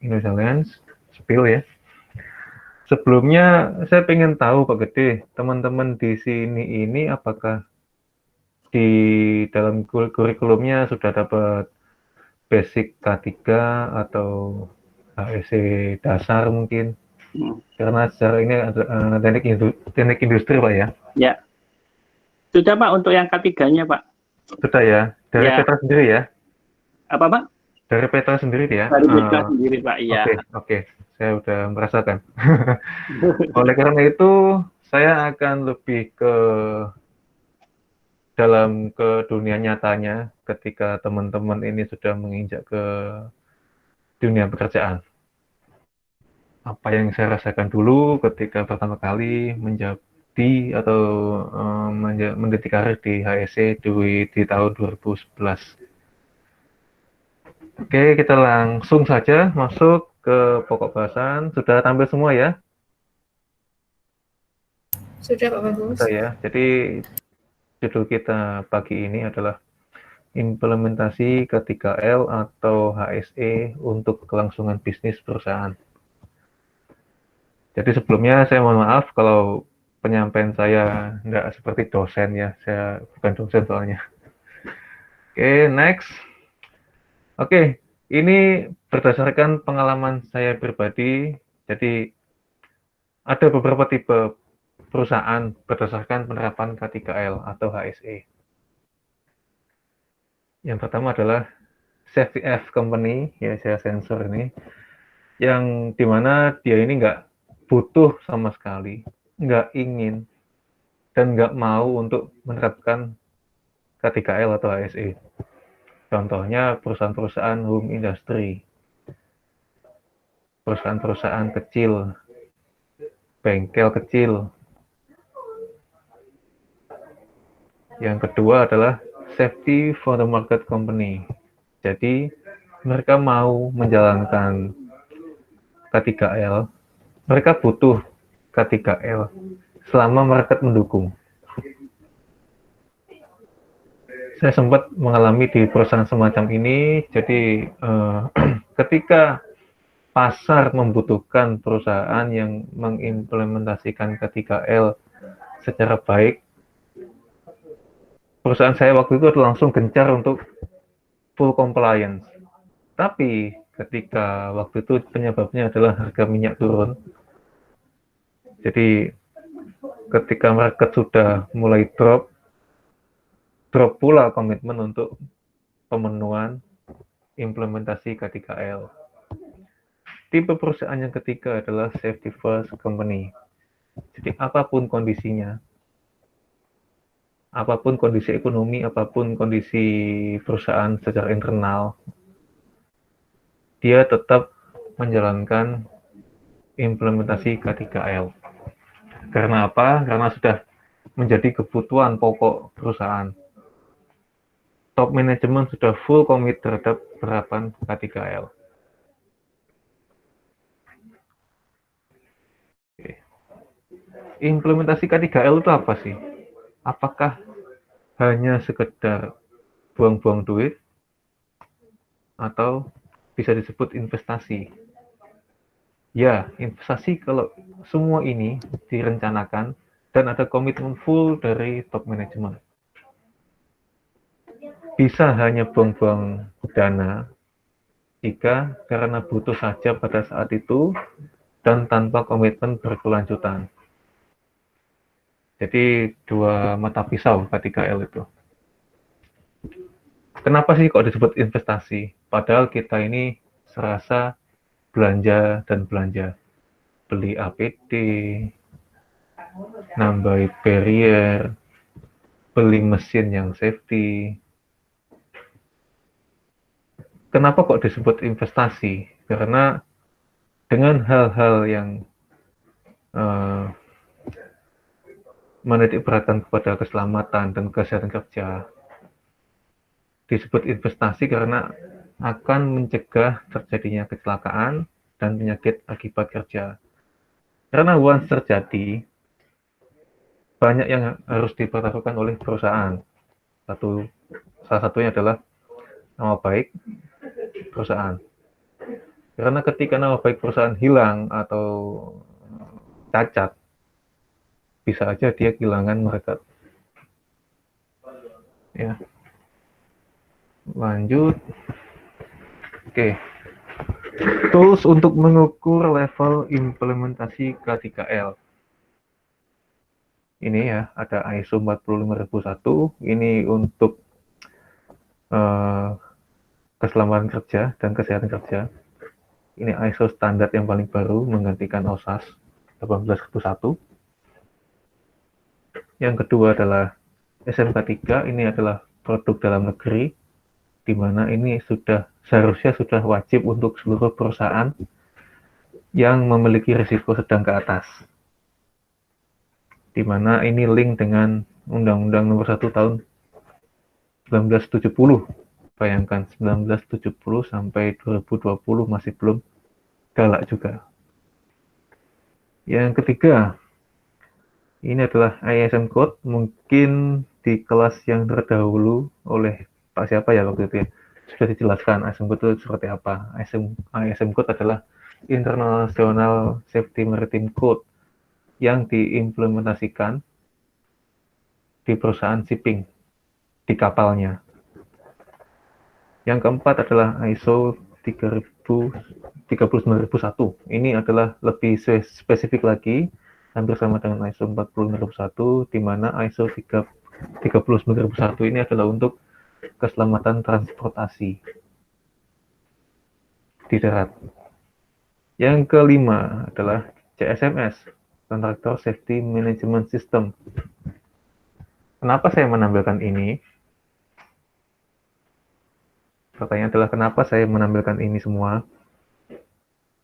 Indonesia Lens, spill ya. Sebelumnya saya pengen tahu Pak Gede, teman-teman di sini ini apakah di dalam kurikulumnya sudah dapat basic K3 atau HSC dasar mungkin? Karena secara ini ada teknik industri Pak ya? Ya, sudah Pak untuk yang ketiganya Pak. Sudah ya, dari Ya. Petra sendiri ya? Apa Pak? Dari Petra sendiri ya? Dari Petra sendiri Pak, iya. Oke, saya udah merasakan. Oleh karena itu, saya akan lebih ke dunia nyatanya ketika teman-teman ini sudah menginjak ke dunia pekerjaan. Apa yang saya rasakan dulu ketika pertama kali menjadi atau meniti karir di HSC di tahun 2011. Oke, kita langsung saja masuk ke pokok bahasan. Sudah tampil semua ya? Sudah Pak Bagus. Sudah ya. Jadi judul kita pagi ini adalah implementasi K3L atau HSE untuk kelangsungan bisnis perusahaan. Jadi sebelumnya saya mohon maaf kalau penyampaian saya nggak seperti dosen ya, saya bukan dosen soalnya. Oke, next. Oke, ini berdasarkan pengalaman saya pribadi, jadi ada beberapa tipe perusahaan berdasarkan penerapan K3L atau HSE. Yang pertama adalah Safety F Company, ya saya sensor ini, yang dimana dia ini nggak butuh sama sekali, nggak ingin, dan nggak mau untuk menerapkan K3L atau HSE. Contohnya perusahaan-perusahaan home industry, perusahaan-perusahaan kecil, bengkel kecil. Yang kedua adalah Safety for the Market Company. Jadi mereka mau menjalankan K3L, mereka butuh K3L selama market mendukung. Saya sempat mengalami di perusahaan semacam ini, jadi ketika pasar membutuhkan perusahaan yang mengimplementasikan K3L secara baik, perusahaan saya waktu itu langsung gencar untuk full compliance. Tapi ketika waktu itu penyebabnya adalah harga minyak turun, jadi ketika market sudah mulai drop pula komitmen untuk pemenuhan implementasi K3L. Tipe perusahaan yang ketiga adalah Safety First Company. Jadi apapun kondisinya, apapun kondisi ekonomi, apapun kondisi perusahaan secara internal, dia tetap menjalankan implementasi K3L. Karena apa? Karena sudah menjadi kebutuhan pokok perusahaan. Top manajemen sudah full komit terhadap penerapan K3L. Implementasi K3L itu apa sih? Apakah hanya sekedar buang-buang duit atau bisa disebut investasi? Ya, investasi kalau semua ini direncanakan dan ada komitmen full dari top manajemen. Bisa hanya buang-buang dana jika karena butuh saja pada saat itu dan tanpa komitmen berkelanjutan. Jadi dua mata pisau K3L itu. Kenapa sih kok disebut investasi? Padahal kita ini serasa belanja dan belanja. Beli APD, nambah barrier, beli mesin yang safety. Kenapa kok disebut investasi? Karena dengan hal-hal yang menitik beratkan kepada keselamatan dan kesehatan kerja, disebut investasi karena akan mencegah terjadinya kecelakaan dan penyakit akibat kerja. Karena once terjadi, banyak yang harus dipertaruhkan oleh perusahaan. Salah satunya adalah nama baik perusahaan. Karena ketika nama baik perusahaan hilang atau cacat, bisa aja dia kehilangan market. Ya, lanjut. Oke, tools untuk mengukur level implementasi K3L. Ini ya, ada ISO 45001. Ini untuk keselamatan kerja dan kesehatan kerja. Ini ISO standar yang paling baru, menggantikan OSAS 18001. Yang kedua adalah SMK3. Ini adalah produk dalam negeri, di mana ini seharusnya sudah wajib untuk seluruh perusahaan yang memiliki risiko sedang ke atas, di mana ini link dengan Undang-Undang Nomor 1 Tahun 1970. Bayangkan 1970 sampai 2020 masih belum galak juga. Yang ketiga, ini adalah ISM code. Mungkin di kelas yang terdahulu oleh Pak siapa ya waktu itu ya, sudah dijelaskan ISM code itu seperti apa. ISM code adalah International Safety Maritime Code yang diimplementasikan di perusahaan shipping, di kapalnya. Yang keempat adalah ISO 39001. Ini adalah lebih spesifik lagi, hampir sama dengan ISO 40001, di mana ISO 39001 ini adalah untuk keselamatan transportasi di darat. Yang kelima adalah CSMS, Contractor Safety Management System. Kenapa saya menampilkan ini? Pertanyaan adalah kenapa saya menampilkan ini semua?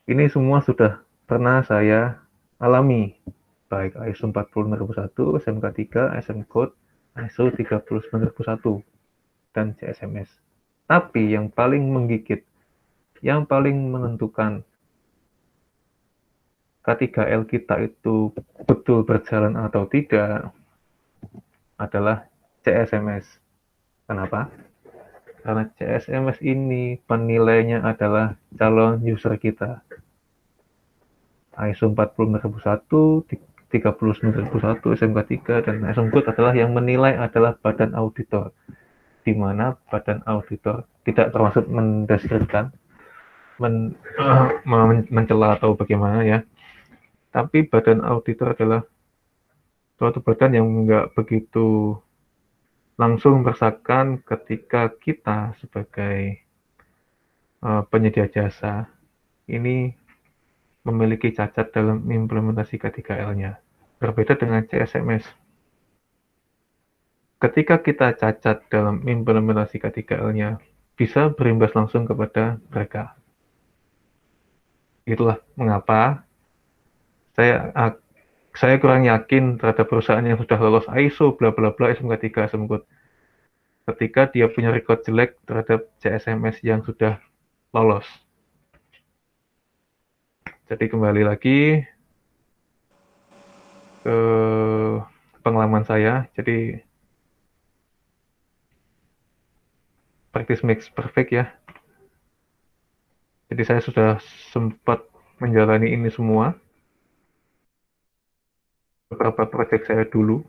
Ini semua sudah pernah saya alami, baik ISO 40001, SMK3, ISM Code, ISO 39001, dan CSMS. Tapi yang paling menggigit, yang paling menentukan K3L kita itu betul berjalan atau tidak adalah CSMS. Kenapa? Karena CSMS ini penilainya adalah calon user kita. ISO 40001, 39001, SMK3, dan ISM Code adalah yang menilai adalah badan auditor, di mana badan auditor tidak termasuk mendeskripsikan, mencela atau bagaimana ya. Tapi badan auditor adalah suatu badan yang nggak begitu langsung merasakan ketika kita sebagai penyedia jasa ini memiliki cacat dalam implementasi K3L-nya. Berbeda dengan CSMS. Ketika kita cacat dalam implementasi K3L-nya, bisa berimbas langsung kepada mereka. Itulah mengapa saya kurang yakin terhadap perusahaan yang sudah lolos ISO bla bla bla SMK3 ISM Code ketika dia punya record jelek terhadap CSMS yang sudah lolos. Jadi kembali lagi ke pengalaman saya. Jadi practice makes perfect ya. Jadi saya sudah sempat menjalani ini semua. Beberapa proyek saya dulu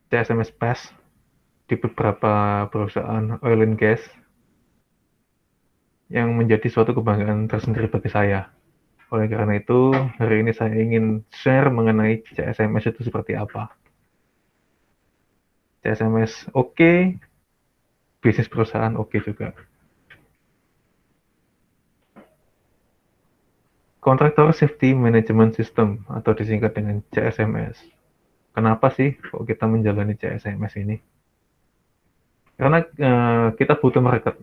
CSMS Pass di beberapa perusahaan oil and gas yang menjadi suatu kebanggaan tersendiri bagi saya. Oleh karena itu, hari ini saya ingin share mengenai CSMS itu seperti apa. CSMS oke, bisnis perusahaan oke juga. Contractor Safety Management System atau disingkat dengan CSMS. Kenapa sih kok kita menjalani CSMS ini? Karena kita butuh market,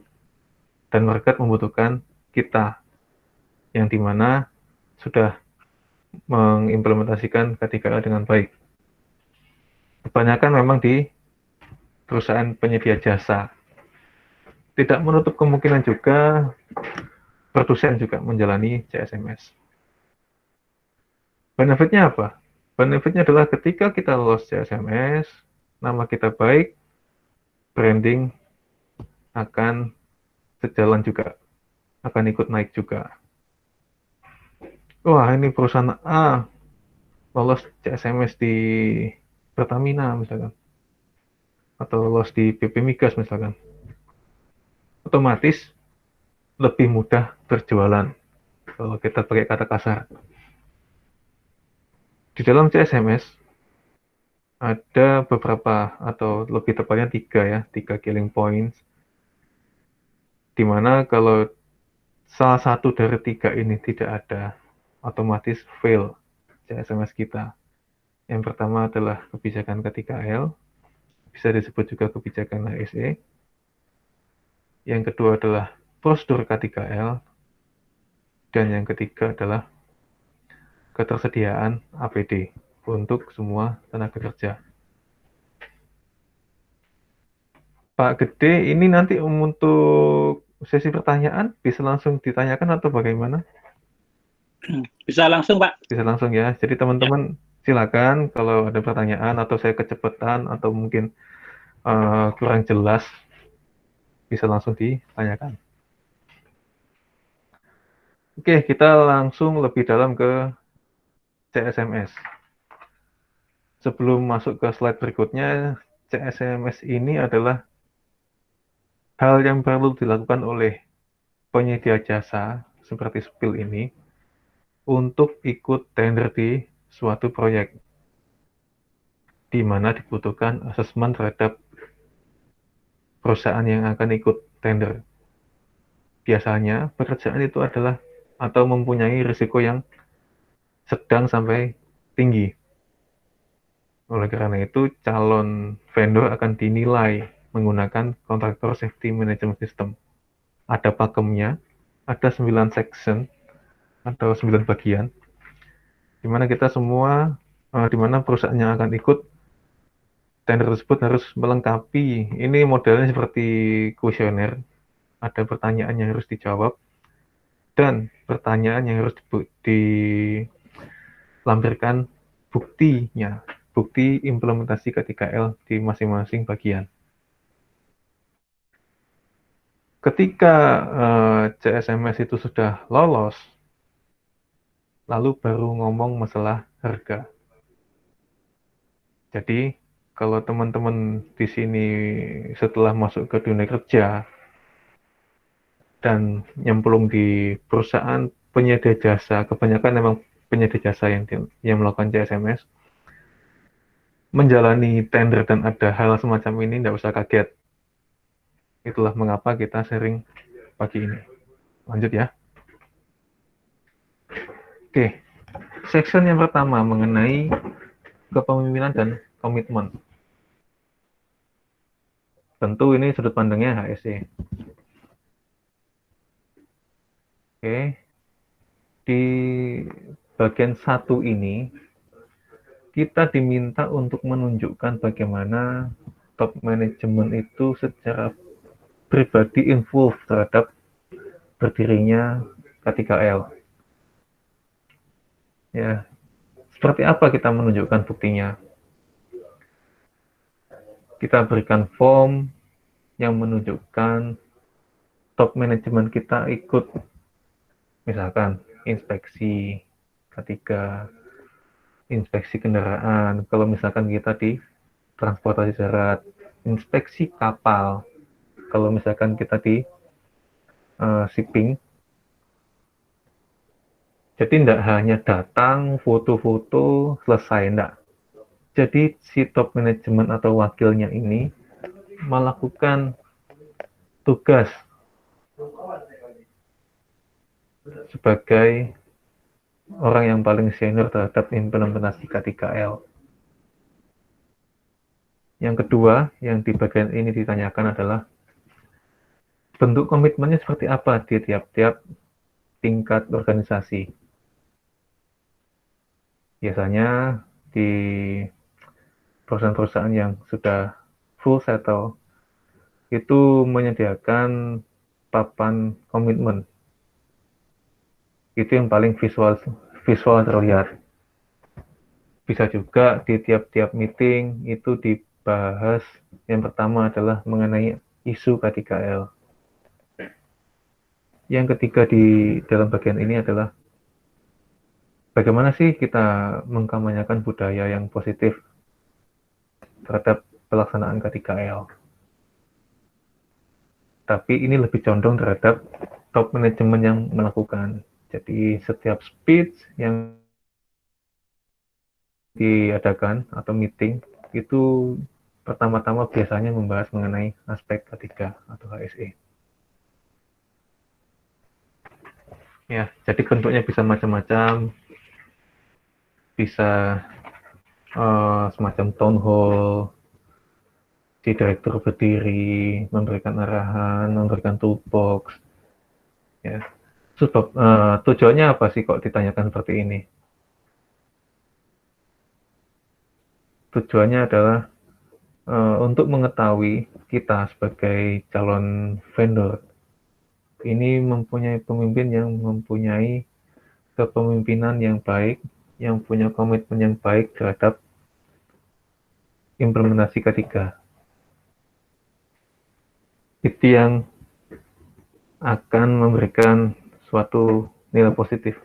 dan market membutuhkan kita, yang dimana sudah mengimplementasikan K3L dengan baik. Kebanyakan memang di perusahaan penyedia jasa. Tidak menutup kemungkinan juga produsen juga menjalani CSMS. Benefitnya apa? Benefitnya adalah ketika kita lolos CSMS, nama kita baik, branding akan sejalan juga, akan ikut naik juga. Wah, ini perusahaan A lolos CSMS di Pertamina misalkan, atau lolos di PP Migas misalkan. Otomatis lebih mudah berjualan kalau kita pakai kata kasar. Di dalam CSMS ada beberapa atau lebih tepatnya tiga killing points, di mana kalau salah satu dari tiga ini tidak ada, otomatis fail CSMS kita. Yang pertama adalah kebijakan K3L, bisa disebut juga kebijakan HSE. Yang kedua adalah prosedur K3L, dan yang ketiga adalah ketersediaan APD untuk semua tenaga kerja. Pak Gede, ini nanti untuk sesi pertanyaan bisa langsung ditanyakan atau bagaimana? Bisa langsung, Pak. Bisa langsung ya. Jadi Ya. teman-teman silakan kalau ada pertanyaan atau saya kecepatan atau mungkin kurang jelas bisa langsung ditanyakan. Oke, kita langsung lebih dalam ke CSMS. Sebelum masuk ke slide berikutnya, CSMS ini adalah hal yang perlu dilakukan oleh penyedia jasa seperti Spill ini untuk ikut tender di suatu proyek, di mana dibutuhkan asesmen terhadap perusahaan yang akan ikut tender. Biasanya pekerjaan itu adalah atau mempunyai risiko yang sedang sampai tinggi. Oleh karena itu, calon vendor akan dinilai menggunakan kontraktor safety management system. Ada pakemnya, ada 9 section atau 9 bagian, di mana kita semua, di mana perusahaan yang akan ikut tender tersebut harus melengkapi, ini modelnya seperti kuesioner, ada pertanyaan yang harus dijawab, dan pertanyaan yang harus dilampirkan buktinya, bukti implementasi K3L di masing-masing bagian. Ketika CSMS itu sudah lolos, lalu baru ngomong masalah harga. Jadi, kalau teman-teman di sini setelah masuk ke dunia kerja dan nyemplung di perusahaan penyedia jasa, kebanyakan memang penyedia jasa yang melakukan CSMS, menjalani tender dan ada hal semacam ini, tidak usah kaget. Itulah mengapa kita sharing pagi ini. Lanjut ya. Oke, section yang pertama mengenai kepemimpinan dan komitmen. Tentu ini sudut pandangnya HSE. Oke, di bagian satu ini kita diminta untuk menunjukkan bagaimana top management itu secara pribadi involved terhadap berdirinya K3L. Ya, seperti apa kita menunjukkan buktinya? Kita berikan form yang menunjukkan top manajemen kita ikut, misalkan inspeksi K3, inspeksi kendaraan, kalau misalkan kita di transportasi darat, inspeksi kapal, kalau misalkan kita di shipping. Jadi tidak hanya datang, foto-foto, selesai, enggak. Jadi si top manajemen atau wakilnya ini melakukan tugas sebagai orang yang paling senior terhadap implementasi K3L. Yang kedua, yang di bagian ini ditanyakan adalah bentuk komitmennya seperti apa di tiap-tiap tingkat organisasi. Biasanya di perusahaan-perusahaan yang sudah full settle itu menyediakan papan komitmen. Itu yang paling visual terlihat. Bisa juga di tiap-tiap meeting itu dibahas, yang pertama adalah mengenai isu K3L. Yang ketiga di dalam bagian ini adalah bagaimana sih kita mengkampanyekan budaya yang positif terhadap pelaksanaan K3L. Tapi ini lebih condong terhadap top manajemen yang melakukan. Jadi setiap speech yang diadakan atau meeting itu pertama-tama biasanya membahas mengenai aspek K3 atau HSE. Ya, jadi bentuknya bisa macam-macam, bisa semacam town hall, si direktur berdiri, memberikan arahan, memberikan toolbox. Ya, sebab tujuannya apa sih kok ditanyakan seperti ini? Tujuannya adalah untuk mengetahui kita sebagai calon vendor ini mempunyai pemimpin yang mempunyai kepemimpinan yang baik, yang punya komitmen yang baik terhadap implementasi K3. Itu yang akan memberikan suatu nilai positif.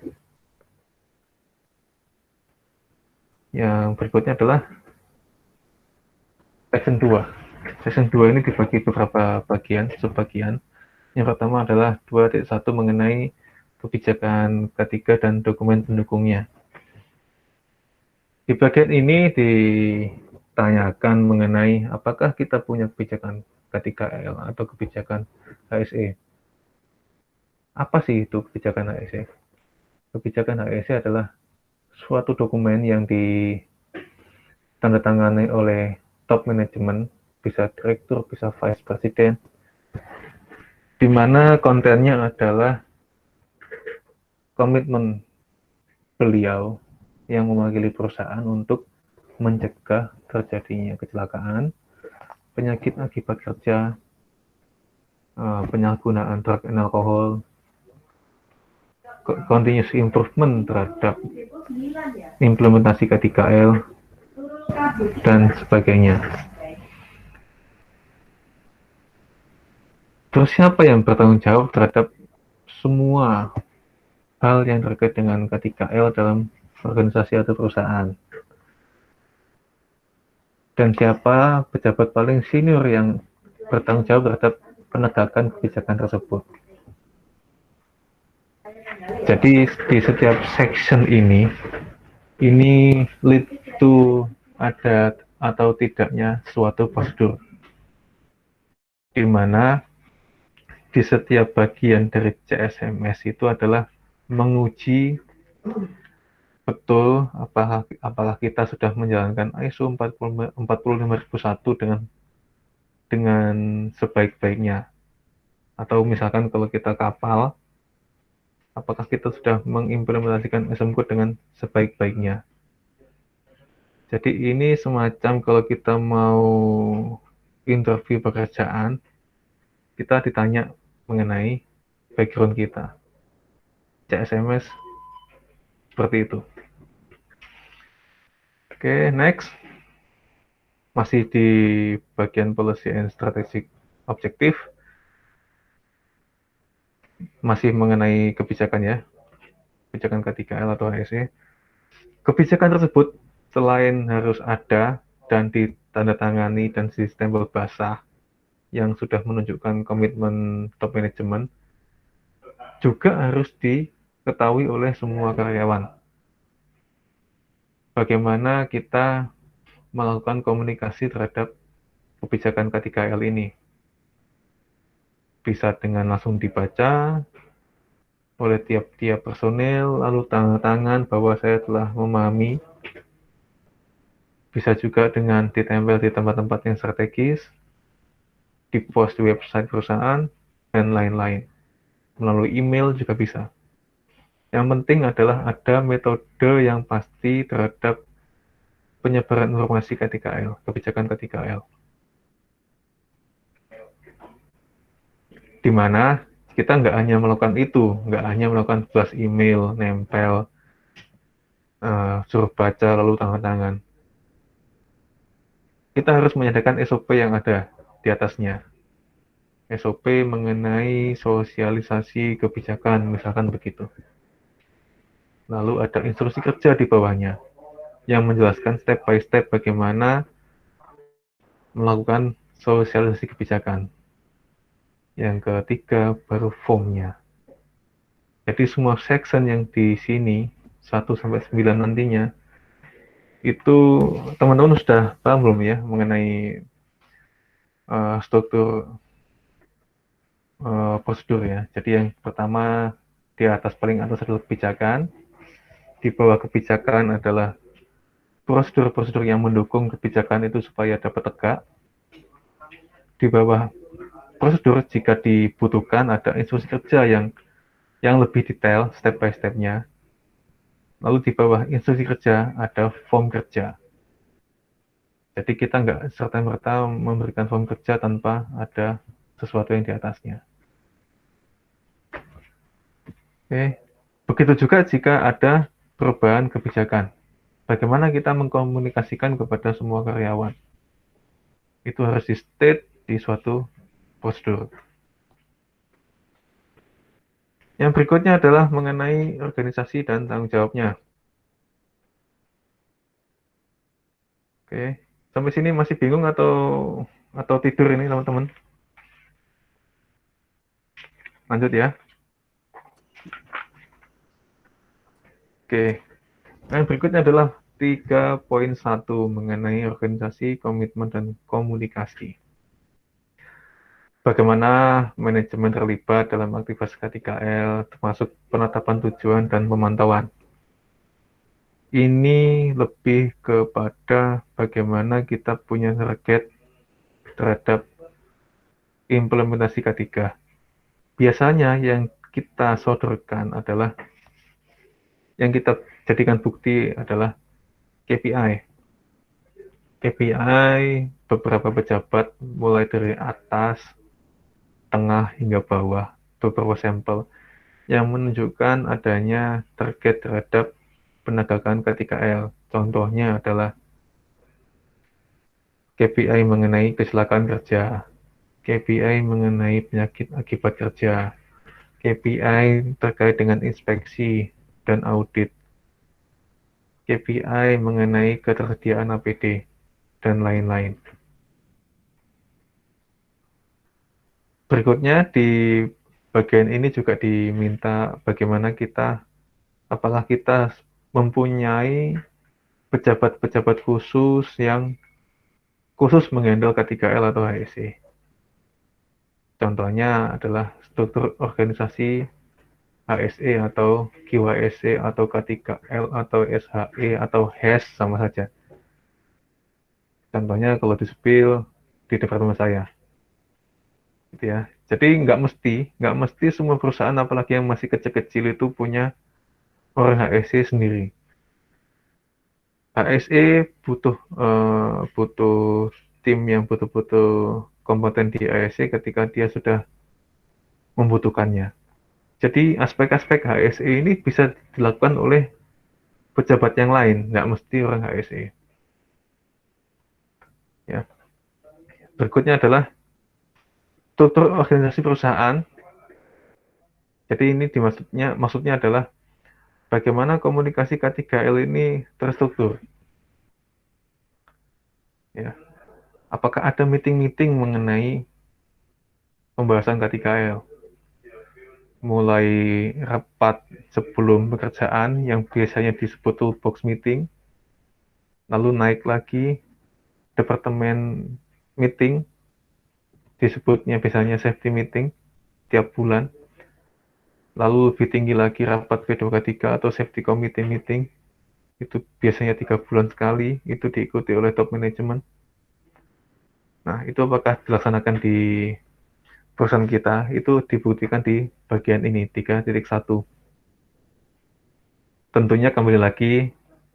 Yang berikutnya adalah section 2. Section 2 ini dibagi beberapa bagian, subbagian. Yang pertama adalah 2.1 mengenai kebijakan K3 dan dokumen pendukungnya. Di bagian ini ditanyakan mengenai apakah kita punya kebijakan K3L atau kebijakan HSE. Apa sih itu kebijakan HSE? Kebijakan HSE adalah suatu dokumen yang ditandatangani oleh top manajemen, bisa direktur, bisa vice president, di mana kontennya adalah komitmen beliau yang mewakili perusahaan untuk mencegah terjadinya kecelakaan, penyakit akibat kerja, penyalahgunaan drug and alkohol, continuous improvement terhadap implementasi K3L, dan sebagainya. Terus siapa yang bertanggung jawab terhadap semua hal yang terkait dengan K3L dalam organisasi atau perusahaan? Dan siapa pejabat paling senior yang bertanggung jawab terhadap penegakan kebijakan tersebut? Jadi di setiap section ini lead to ada atau tidaknya suatu prosedur, di mana di setiap bagian dari CSMS itu adalah menguji betul apakah kita sudah menjalankan ISO 45001 dengan sebaik-baiknya, atau misalkan kalau kita kapal, apakah kita sudah mengimplementasikan SM Code dengan sebaik-baiknya. Jadi ini semacam kalau kita mau interview pekerjaan, kita ditanya mengenai background kita. CSMS seperti itu. Oke, next. Masih di bagian policy and strategic objective. Masih mengenai kebijakan ya. Kebijakan K3L atau HSE. Kebijakan tersebut selain harus ada dan ditandatangani dan sistem basah yang sudah menunjukkan komitmen top manajemen, juga harus diketahui oleh semua karyawan. Bagaimana kita melakukan komunikasi terhadap kebijakan K3L ini. Bisa dengan langsung dibaca oleh tiap-tiap personel, lalu tanda tangan bahwa saya telah memahami. Bisa juga dengan ditempel di tempat-tempat yang strategis, di post di website perusahaan, dan lain-lain. Melalui email juga bisa. Yang penting adalah ada metode yang pasti terhadap penyebaran informasi K3L, kebijakan K3L. Di mana kita nggak hanya melakukan itu, nggak hanya melakukan blast email, nempel, suruh baca lalu tanda tangan. Kita harus menyediakan SOP yang ada di atasnya. SOP mengenai sosialisasi kebijakan, misalkan begitu. Lalu ada instruksi kerja di bawahnya yang menjelaskan step by step bagaimana melakukan sosialisasi kebijakan. Yang ketiga baru formnya. Jadi semua section yang di sini 1 sampai 9 nantinya itu teman-teman sudah paham belum ya mengenai struktur prosedur ya. Jadi yang pertama di atas paling atas adalah kebijakan, di bawah kebijakan adalah prosedur-prosedur yang mendukung kebijakan itu supaya dapat tegak. Di bawah prosedur jika dibutuhkan ada instruksi kerja yang lebih detail step by step-nya. Lalu di bawah instruksi kerja ada form kerja. Jadi kita nggak serta-merta memberikan form kerja tanpa ada sesuatu yang di atasnya. Oke. Begitu juga jika ada perubahan kebijakan. Bagaimana kita mengkomunikasikan kepada semua karyawan? Itu harus di-state di suatu prosedur. Yang berikutnya adalah mengenai organisasi dan tanggung jawabnya. Oke, sampai sini masih bingung atau tidur ini teman-teman? Lanjut ya. Oke, yang berikutnya adalah 3.1 mengenai organisasi, komitmen, dan komunikasi. Bagaimana manajemen terlibat dalam aktivitas K3L, termasuk penetapan tujuan dan pemantauan. Ini lebih kepada bagaimana kita punya target terhadap implementasi K3. Biasanya yang kita sodorkan adalah, yang kita jadikan bukti adalah KPI. KPI beberapa pejabat mulai dari atas, tengah hingga bawah, beberapa sampel yang menunjukkan adanya target terhadap penegakan K3L. Contohnya adalah KPI mengenai kecelakaan kerja, KPI mengenai penyakit akibat kerja, KPI terkait dengan inspeksi dan audit, KPI mengenai ketersediaan APD, dan lain-lain. Berikutnya di bagian ini juga diminta bagaimana kita, apakah kita mempunyai pejabat-pejabat khusus yang khusus menghandle K3L atau HSE. Contohnya adalah struktur organisasi HSE atau QHSE atau K3L atau SHE atau HES sama saja. Contohnya kalau di Spil di departemen saya. Gitu ya. Jadi nggak mesti semua perusahaan apalagi yang masih kecil-kecil itu punya orang HSE sendiri. HSE butuh tim yang betul-betul kompeten di HSE ketika dia sudah membutuhkannya. Jadi aspek-aspek HSE ini bisa dilakukan oleh pejabat yang lain, nggak mesti orang HSE. Ya. Berikutnya adalah struktur organisasi perusahaan. Jadi ini maksudnya adalah bagaimana komunikasi K3L ini terstruktur. Ya. Apakah ada meeting-meeting mengenai pembahasan K3L? Mulai rapat sebelum pekerjaan yang biasanya disebut toolbox meeting, lalu naik lagi departemen meeting, disebutnya biasanya safety meeting tiap bulan, lalu lebih tinggi lagi rapat P2K3 atau safety committee meeting, itu biasanya 3 bulan sekali, itu diikuti oleh top management. Nah, itu apakah dilaksanakan di perusahaan kita, itu dibuktikan di bagian ini, 3.1. Tentunya kembali lagi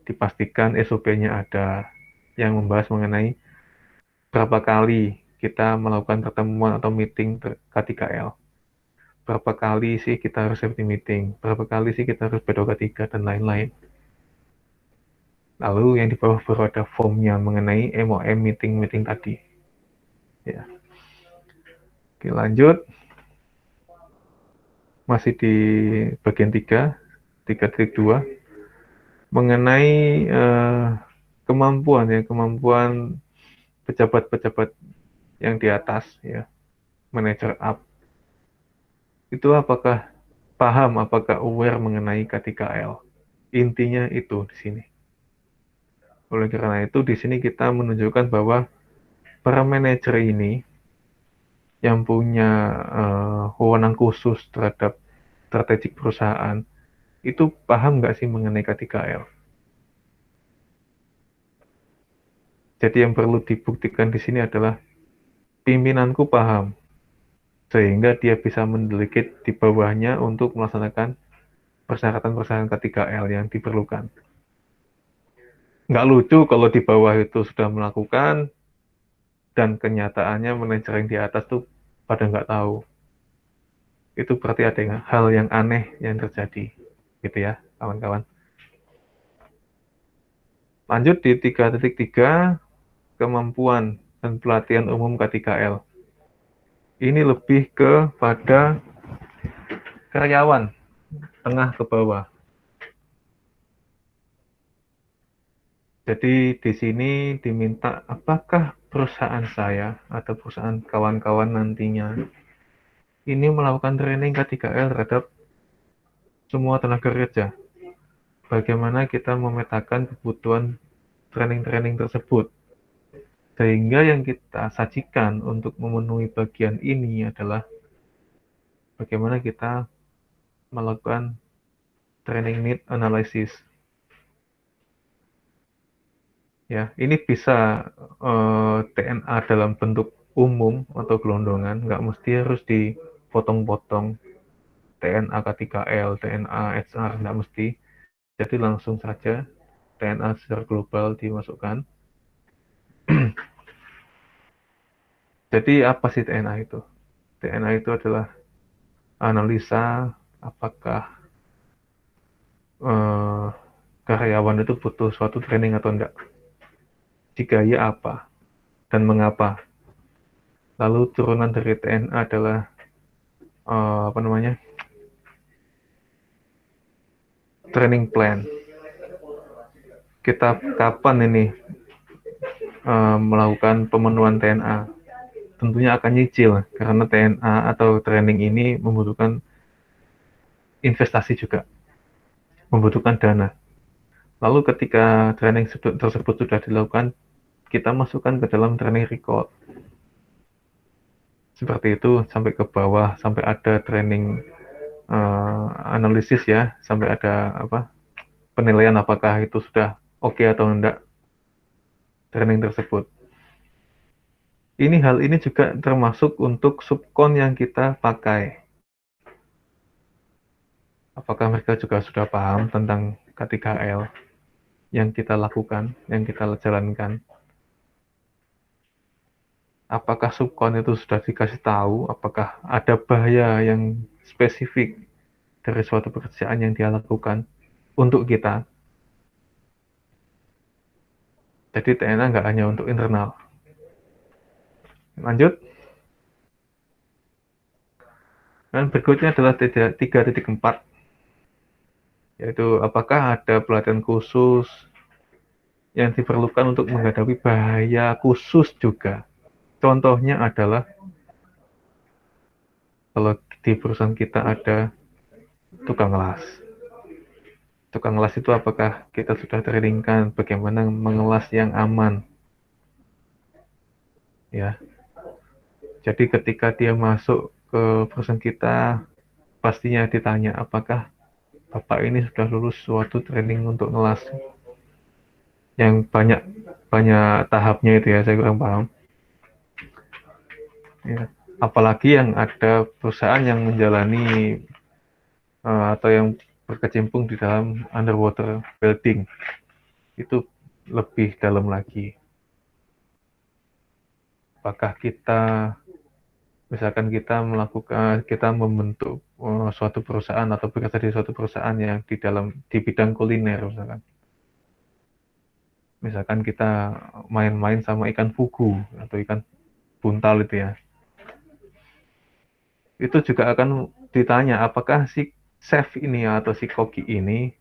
dipastikan SOP-nya ada yang membahas mengenai berapa kali kita melakukan pertemuan atau meeting K3L. Berapa kali sih kita harus safety meeting, berapa kali sih kita harus P2K3 dan lain-lain. Lalu yang di bawah baru ada formnya mengenai MOM meeting-meeting tadi. Ya. Oke, lanjut. Masih di bagian 3.2 mengenai kemampuan ya, kemampuan pejabat-pejabat yang di atas ya, manager up. Itu apakah paham, apakah aware mengenai KTKL? Intinya itu di sini. Oleh karena itu di sini kita menunjukkan bahwa para manajer ini yang punya wewenang khusus terhadap strategik perusahaan itu paham nggak sih mengenai KTKL? Jadi yang perlu dibuktikan di sini adalah pimpinanku paham, sehingga dia bisa mendelegate di bawahnya untuk melaksanakan persyaratan-persyaratan KTKL yang diperlukan. Nggak lucu kalau di bawah itu sudah melakukan, dan kenyataannya manajer yang di atas tuh pada nggak tahu. Itu berarti ada hal yang aneh yang terjadi. Gitu ya, kawan-kawan. Lanjut di 3.3, kemampuan dan pelatihan umum KTKL. Ini lebih kepada karyawan, tengah ke bawah. Jadi di sini diminta apakah perusahaan saya atau perusahaan kawan-kawan nantinya ini melakukan training K3L terhadap semua tenaga kerja. Bagaimana kita memetakan kebutuhan training-training tersebut. Sehingga yang kita sajikan untuk memenuhi bagian ini adalah bagaimana kita melakukan training need analysis. Ya, ini bisa TNA dalam bentuk umum atau gelondongan, nggak mesti harus dipotong-potong TNA K3L, TNA HR, nggak mesti. Jadi langsung saja TNA secara global dimasukkan. Jadi apa sih TNA itu? TNA itu adalah analisa apakah eh, karyawan itu butuh suatu training atau enggak. Jika iya apa dan mengapa. Lalu turunan dari TNA adalah apa namanya? Training plan. Kita kapan ini melakukan pemenuhan TNA? Tentunya akan nyicil karena TNA atau training ini membutuhkan investasi juga, membutuhkan dana. Lalu ketika training tersebut sudah dilakukan, kita masukkan ke dalam training record. Seperti itu sampai ke bawah, sampai ada training analisis ya, sampai ada apa penilaian apakah itu sudah oke atau enggak training tersebut. Hal ini juga termasuk untuk subkon yang kita pakai. Apakah mereka juga sudah paham tentang K3L yang kita lakukan, yang kita jalankan? Apakah subkon itu sudah dikasih tahu? Apakah ada bahaya yang spesifik dari suatu pekerjaan yang dia lakukan untuk kita? Jadi TNA nggak hanya untuk internal. Lanjut. Dan berikutnya adalah 3.4, yaitu apakah ada pelatihan khusus yang diperlukan untuk menghadapi bahaya khusus juga. Contohnya adalah kalau di perusahaan kita ada tukang las. Tukang las itu apakah kita sudah trainingkan bagaimana mengelas yang aman? Ya, jadi ketika dia masuk ke perusahaan kita, pastinya ditanya apakah Bapak ini sudah lulus suatu training untuk ngelas yang banyak banyak tahapnya itu ya, saya kurang paham. Ya. Apalagi yang ada perusahaan yang menjalani atau yang berkecimpung di dalam underwater building, itu lebih dalam lagi. Apakah misalkan kita membentuk suatu perusahaan atau bekerja di suatu perusahaan yang di bidang kuliner misalkan kita main-main sama ikan fugu atau ikan buntal itu ya, itu juga akan ditanya apakah si chef ini atau si koki ini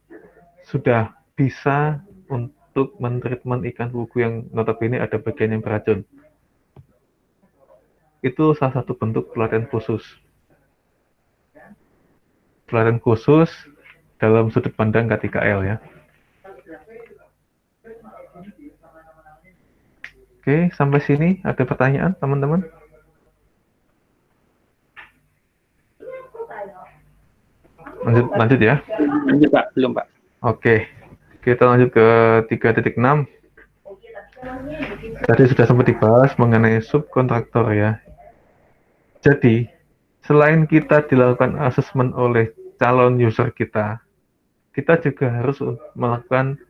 sudah bisa untuk mentreatment ikan fugu yang notabene ada bagian yang beracun. Itu salah satu bentuk pelatihan khusus. Pelatihan khusus dalam sudut pandang KTKL ya. Oke, sampai sini ada pertanyaan teman-teman? Lanjut ya. Lanjut Pak, belum Pak. Oke, kita lanjut ke 3.6. Tadi sudah sempat dibahas mengenai subkontraktor ya. Jadi, selain kita dilakukan asesmen oleh calon user kita juga harus melakukan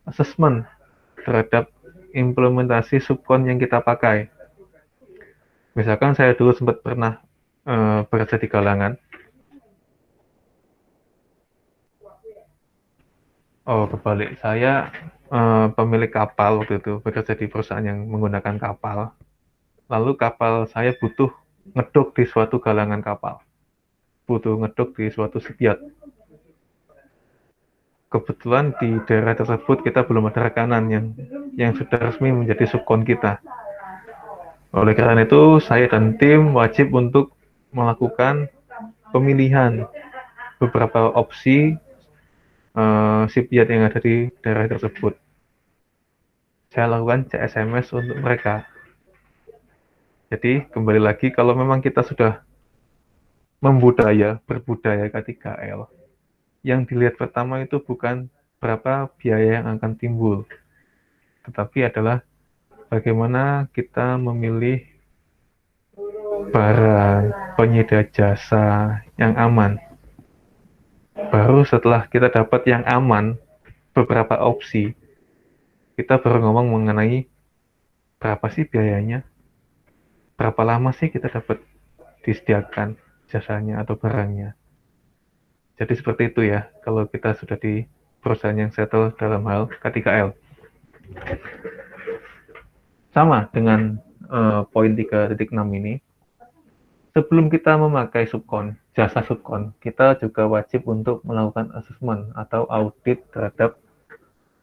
asesmen terhadap implementasi subkon yang kita pakai. Misalkan saya dulu sempat pernah bekerja di galangan. Oh, kebalik. Saya pemilik kapal waktu itu, bekerja di perusahaan yang menggunakan kapal. Lalu kapal saya butuh ngedok di suatu galangan kapal. Butuh ngedok di suatu shipyard. Kebetulan di daerah tersebut kita belum ada rekanan yang sudah resmi menjadi subkon kita. Oleh karena itu, saya dan tim wajib untuk melakukan pemilihan beberapa opsi shipyard yang ada di daerah tersebut. Saya lakukan CSMS untuk mereka. Jadi, kembali lagi, kalau memang kita sudah berbudaya K3L, yang dilihat pertama itu bukan berapa biaya yang akan timbul, tetapi adalah bagaimana kita memilih barang, penyedia jasa yang aman. Baru setelah kita dapat yang aman, beberapa opsi, kita baru ngomong mengenai berapa sih biayanya, berapa lama sih kita dapat disediakan jasanya atau barangnya. Jadi seperti itu ya, kalau kita sudah di perusahaan yang settle dalam hal K3L. Sama dengan poin 3.6 ini, sebelum kita memakai subkon, jasa subkon, kita juga wajib untuk melakukan asesmen atau audit terhadap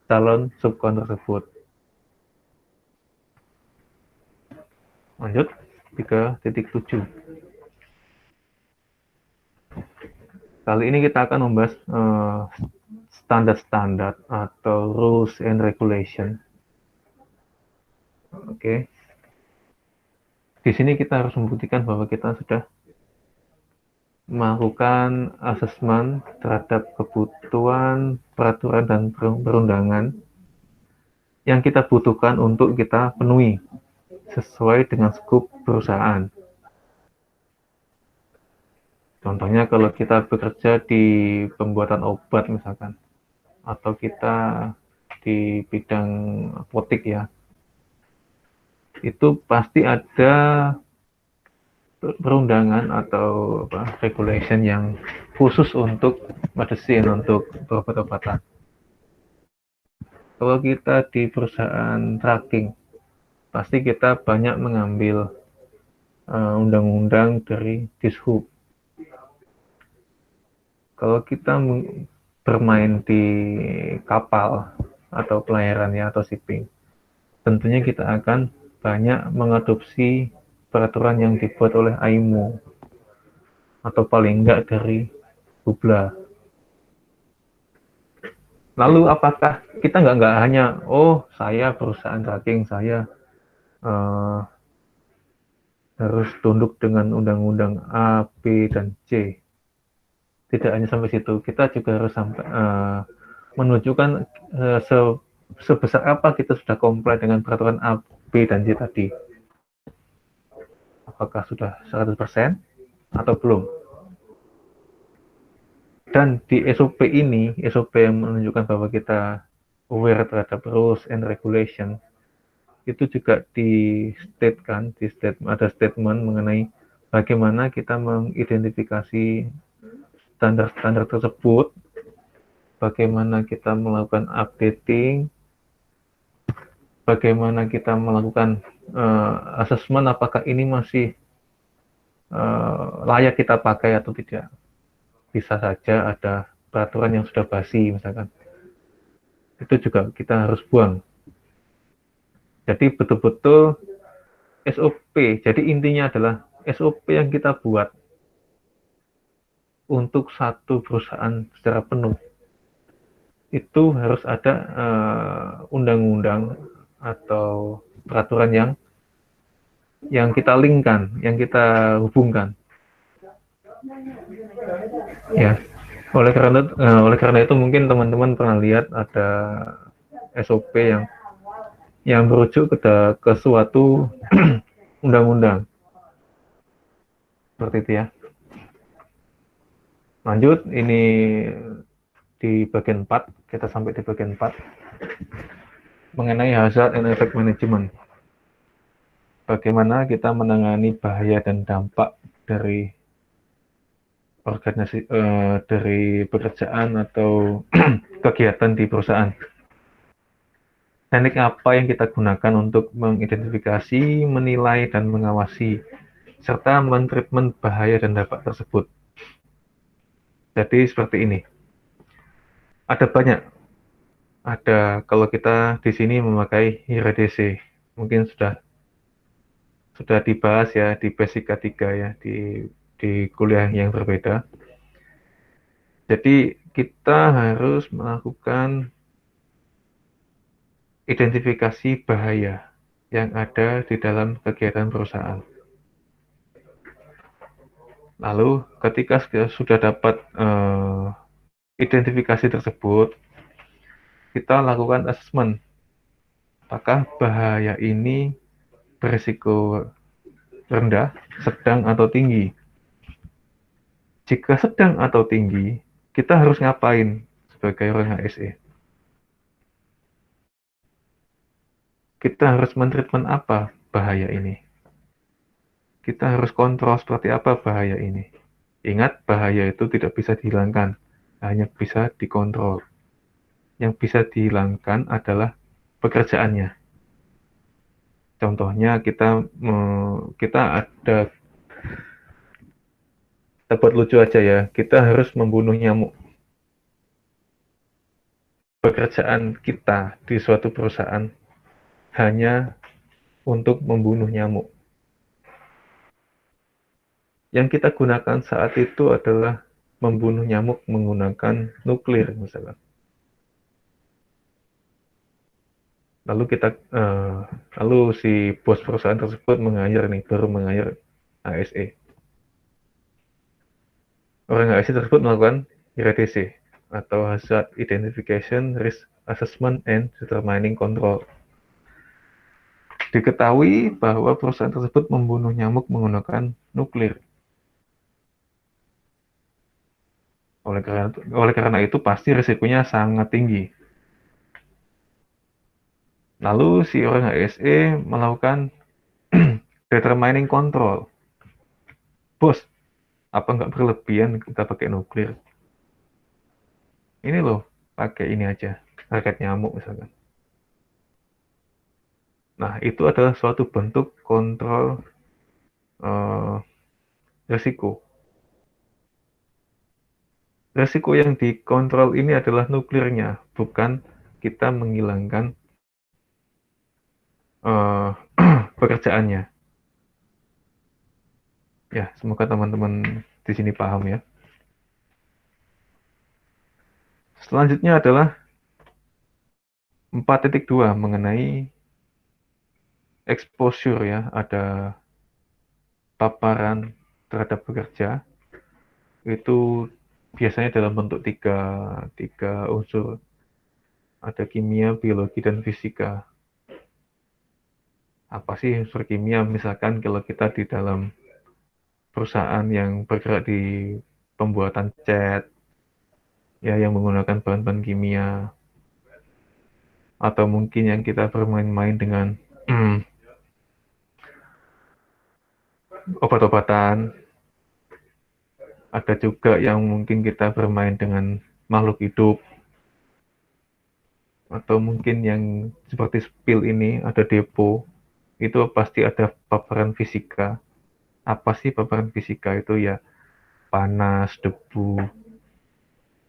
calon subkon tersebut. Lanjut, 3.7. Kali ini kita akan membahas standar-standar atau rules and regulation. Oke. Di sini kita harus membuktikan bahwa kita sudah melakukan asesmen terhadap kebutuhan, peraturan, dan perundangan yang kita butuhkan untuk kita penuhi sesuai dengan skop perusahaan. Contohnya kalau kita bekerja di pembuatan obat misalkan, atau kita di bidang apotek ya, itu pasti ada perundangan atau regulation yang khusus untuk medicine, untuk obat-obatan. Kalau kita di perusahaan tracking, pasti kita banyak mengambil undang-undang dari Dishub. Kalau kita bermain di kapal atau pelayarannya atau shipping, tentunya kita akan banyak mengadopsi peraturan yang dibuat oleh AIMO atau paling enggak dari Hubla. Lalu apakah kita nggak hanya saya perusahaan tracking, saya harus tunduk dengan undang-undang A, B, dan C. Tidak hanya sampai situ, kita juga harus menunjukkan sebesar apa kita sudah comply dengan peraturan A, B, dan C tadi. Apakah sudah 100% atau belum? Dan di SOP ini, SOP yang menunjukkan bahwa kita aware terhadap rules and regulation, itu juga ada statement mengenai bagaimana kita mengidentifikasi standar-standar tersebut, bagaimana kita melakukan updating, bagaimana kita melakukan assessment apakah ini masih layak kita pakai atau tidak. Bisa saja ada peraturan yang sudah basi misalkan. Itu juga kita harus buang. Jadi betul-betul SOP. Jadi intinya adalah SOP yang kita buat untuk satu perusahaan secara penuh itu harus ada undang-undang atau peraturan yang kita linkkan, yang kita hubungkan. Ya, oleh karena itu mungkin teman-teman pernah lihat ada SOP yang merujuk ke suatu undang-undang seperti itu ya. Lanjut, ini di bagian 4, kita sampai di bagian 4 mengenai hazard and effect management. Bagaimana kita menangani bahaya dan dampak dari organisasi dari pekerjaan atau kegiatan di perusahaan. Teknik apa yang kita gunakan untuk mengidentifikasi, menilai, dan mengawasi, serta mentreatment bahaya dan dampak tersebut. Jadi seperti ini. Ada banyak. Ada kalau kita di sini memakai HIRDC, mungkin sudah dibahas ya di basic K3 ya di kuliah yang berbeda. Jadi kita harus melakukan identifikasi bahaya yang ada di dalam kegiatan perusahaan. Lalu ketika sudah dapat identifikasi tersebut, kita lakukan assessment. Apakah bahaya ini berisiko rendah, sedang, atau tinggi? Jika sedang atau tinggi, kita harus ngapain sebagai orang HSE? Kita harus mentreatment apa bahaya ini? Kita harus kontrol seperti apa bahaya ini. Ingat, bahaya itu tidak bisa dihilangkan, hanya bisa dikontrol. Yang bisa dihilangkan adalah pekerjaannya. Contohnya kita ada, kita buat lucu aja ya, kita harus membunuh nyamuk. Pekerjaan kita di suatu perusahaan hanya untuk membunuh nyamuk. Yang kita gunakan saat itu adalah membunuh nyamuk menggunakan nuklir misalkan. Lalu si bos perusahaan tersebut baru meng-hire HSE. Orang HSE tersebut melakukan HIRDC atau Hazard Identification, Risk Assessment, and Determining Control. Diketahui bahwa perusahaan tersebut membunuh nyamuk menggunakan nuklir. Oleh karena itu pasti risikonya sangat tinggi. Lalu si orang HSE melakukan determining control. Bos, apa nggak berlebihan kita pakai nuklir? Ini loh, pakai ini aja, raket nyamuk misalkan. Nah, itu adalah suatu bentuk kontrol risiko. Risiko yang dikontrol ini adalah nuklirnya, bukan kita menghilangkan pekerjaannya. Ya, semoga teman-teman di sini paham ya. Selanjutnya adalah 4.2 mengenai exposure ya, ada paparan terhadap pekerja. Itu biasanya dalam bentuk tiga unsur. Ada kimia, biologi, dan fisika. Apa sih unsur kimia? Misalkan kalau kita di dalam perusahaan yang bergerak di pembuatan cat, ya yang menggunakan bahan-bahan kimia, atau mungkin yang kita bermain-main dengan obat-obatan. Ada juga yang mungkin kita bermain dengan makhluk hidup, atau mungkin yang seperti spill ini ada depo, itu pasti ada paparan fisika, Apa sih paparan fisika itu? Ya panas, debu,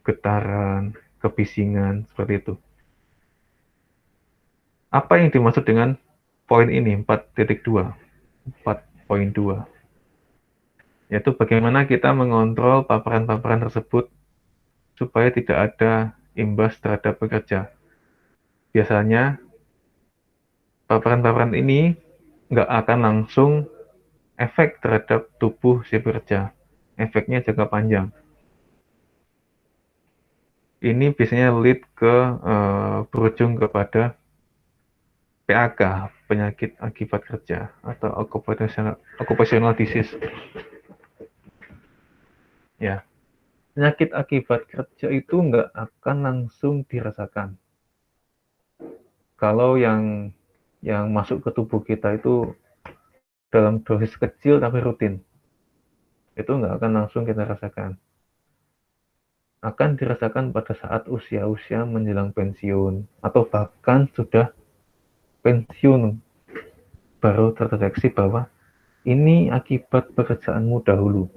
getaran, kebisingan, seperti itu. Apa yang dimaksud dengan poin ini 4.2? 4.2 yaitu bagaimana kita mengontrol paparan-paparan tersebut supaya tidak ada imbas terhadap pekerja. Biasanya paparan-paparan ini nggak akan langsung efek terhadap tubuh si pekerja. Efeknya jangka panjang. Ini biasanya lead ke berujung kepada PAK, penyakit akibat kerja, atau occupational disease. Ya, penyakit akibat kerja itu nggak akan langsung dirasakan. Kalau yang masuk ke tubuh kita itu dalam dosis kecil tapi rutin, itu nggak akan langsung kita rasakan. Akan dirasakan pada saat usia-usia menjelang pensiun, atau bahkan sudah pensiun, baru terdeteksi bahwa ini akibat pekerjaanmu dahulu.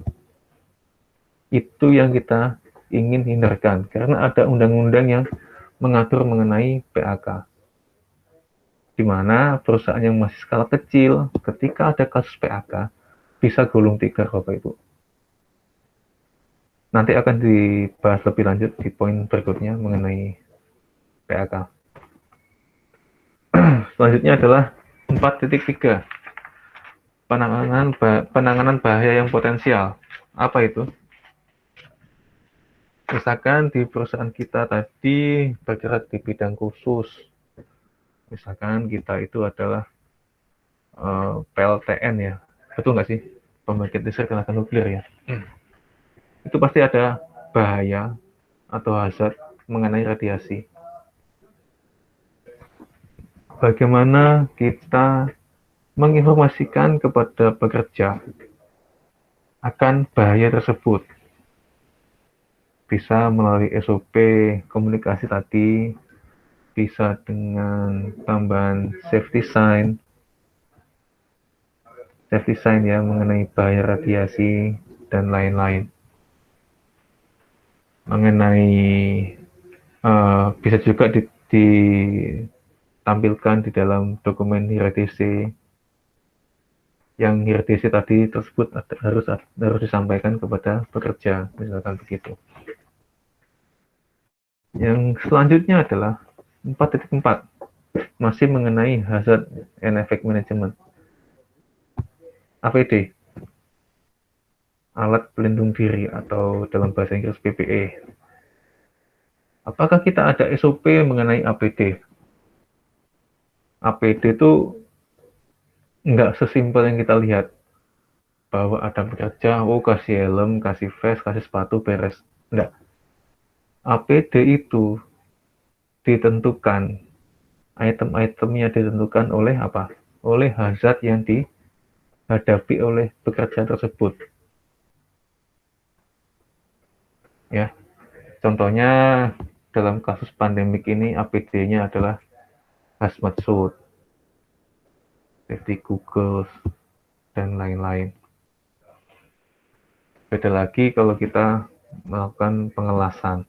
Itu yang kita ingin hindarkan, karena ada undang-undang yang mengatur mengenai PAK, di mana perusahaan yang masih skala kecil, ketika ada kasus PAK, bisa gulung tikar, Bapak Ibu. Nanti akan dibahas lebih lanjut di poin berikutnya mengenai PAK. Selanjutnya adalah 4.3, penanganan bahaya yang potensial. Apa itu? Misalkan di perusahaan kita tadi bergerak di bidang khusus. Misalkan kita itu adalah PLTN ya. Betul nggak sih? Pembangkit listrik tenaga nuklir ya. Itu pasti ada bahaya atau hazard mengenai radiasi. Bagaimana kita menginformasikan kepada pekerja akan bahaya tersebut? Bisa melalui SOP komunikasi tadi, bisa dengan tambahan safety sign ya mengenai bahaya radiasi dan lain-lain. Mengenai bisa juga ditampilkan di dalam dokumen HIRDC, yang HIRDC tadi tersebut harus disampaikan kepada pekerja, misalkan begitu. Yang selanjutnya adalah 4.4, masih mengenai hazard and effect management. APD, alat pelindung diri, atau dalam bahasa Inggris PPE. Apakah kita ada SOP mengenai APD? APD itu nggak sesimpel yang kita lihat, bahwa ada pekerja, kasih helm, kasih vest, kasih sepatu, beres. Enggak. APD itu ditentukan, item-itemnya ditentukan oleh apa? Oleh hazard yang dihadapi oleh pekerja tersebut. Ya, contohnya dalam kasus pandemik ini APD-nya adalah hazmat suit, safety goggles, dan lain-lain. Beda lagi kalau kita melakukan pengelasan.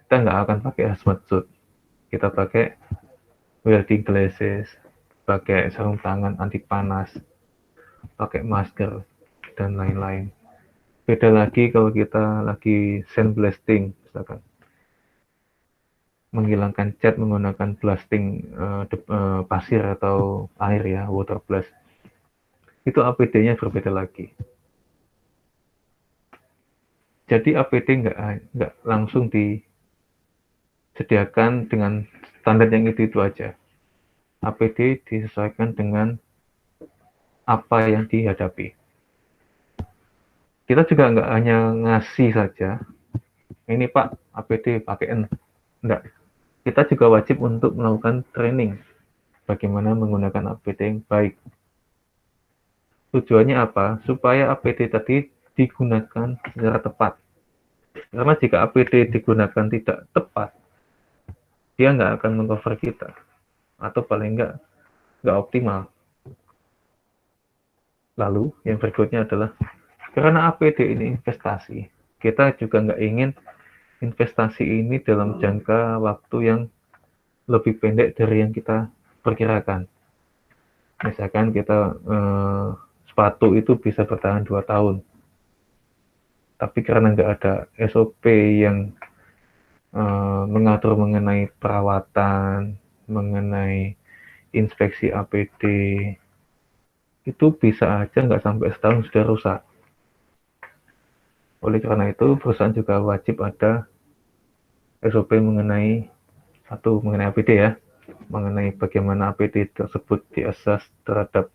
Kita nggak akan pakai hazmat suit. Kita pakai welding glasses, pakai sarung tangan anti panas, pakai masker, dan lain-lain. Beda lagi kalau kita lagi sandblasting, misalkan. Menghilangkan cat menggunakan blasting pasir atau air ya, water blast. Itu APD-nya berbeda lagi. Jadi APD nggak langsung disediakan dengan standar yang itu aja. APD disesuaikan dengan apa yang dihadapi. Kita juga nggak hanya ngasih saja, ini Pak, APD pakaiin. Enggak. Kita juga wajib untuk melakukan training bagaimana menggunakan APD yang baik. Tujuannya apa? Supaya APD tadi digunakan secara tepat. Karena jika APD digunakan tidak tepat, dia nggak akan mengcover kita. Atau paling nggak optimal. Lalu yang berikutnya adalah karena APD ini investasi, kita juga nggak ingin investasi ini dalam jangka waktu yang lebih pendek dari yang kita perkirakan. Misalkan kita sepatu itu bisa bertahan 2 tahun, tapi karena nggak ada SOP yang mengatur mengenai perawatan, mengenai inspeksi APD, itu bisa aja nggak sampai setahun sudah rusak. Oleh karena itu, perusahaan juga wajib ada SOP mengenai mengenai APD ya, mengenai bagaimana APD tersebut diasas terhadap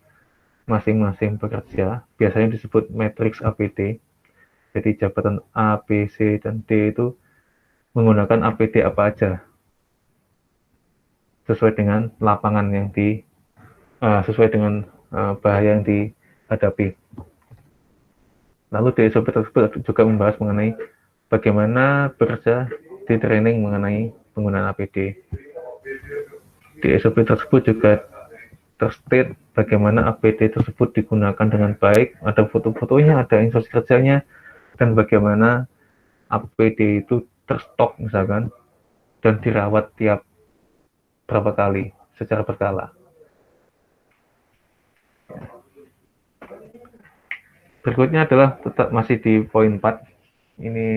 masing-masing pekerja. Biasanya disebut matriks APD. Jadi jabatan A, B, C, dan D itu menggunakan APD apa aja sesuai dengan lapangan yang sesuai dengan bahaya yang dihadapi. Lalu di SOP tersebut juga membahas mengenai bagaimana bekerja di training mengenai penggunaan APD. Di SOP tersebut juga terstate bagaimana APD tersebut digunakan dengan baik, ada foto-fotonya, ada instruksi kerjanya, dan bagaimana APD itu terstok misalkan, dan dirawat tiap berapa kali secara berkala. Berikutnya adalah tetap masih di poin 4, ini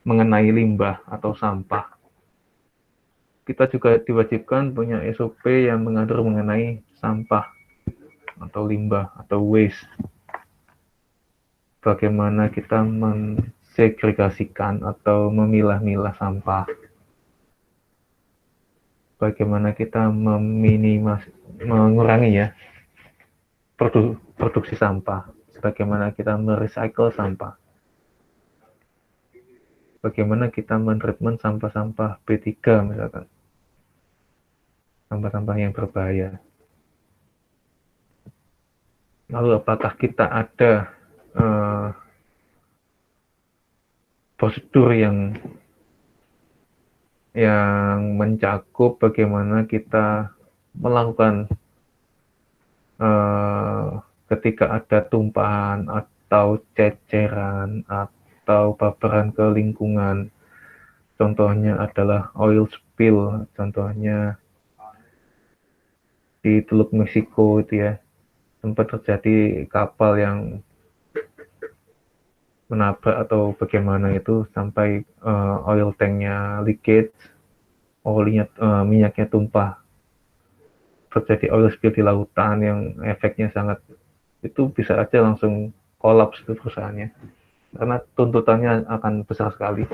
mengenai limbah atau sampah. Kita juga diwajibkan punya SOP yang mengatur mengenai sampah atau limbah atau waste. Bagaimana kita mensegregasikan atau memilah-milah sampah. Bagaimana kita mengurangi ya produksi sampah. Bagaimana kita merecycle sampah. Bagaimana kita mentreatment sampah-sampah B3 misalkan. Sampah-sampah yang berbahaya. Lalu apakah kita ada prosedur yang mencakup bagaimana kita melakukan ketika ada tumpahan atau ceceran atau paparan ke lingkungan. Contohnya adalah oil spill, contohnya di Teluk Meksiko itu ya, sempat terjadi kapal yang menabrak atau bagaimana itu sampai oil tanknya leakage, minyaknya tumpah, terjadi oil spill di lautan yang efeknya sangat, itu bisa aja langsung kolaps itu perusahaannya karena tuntutannya akan besar sekali.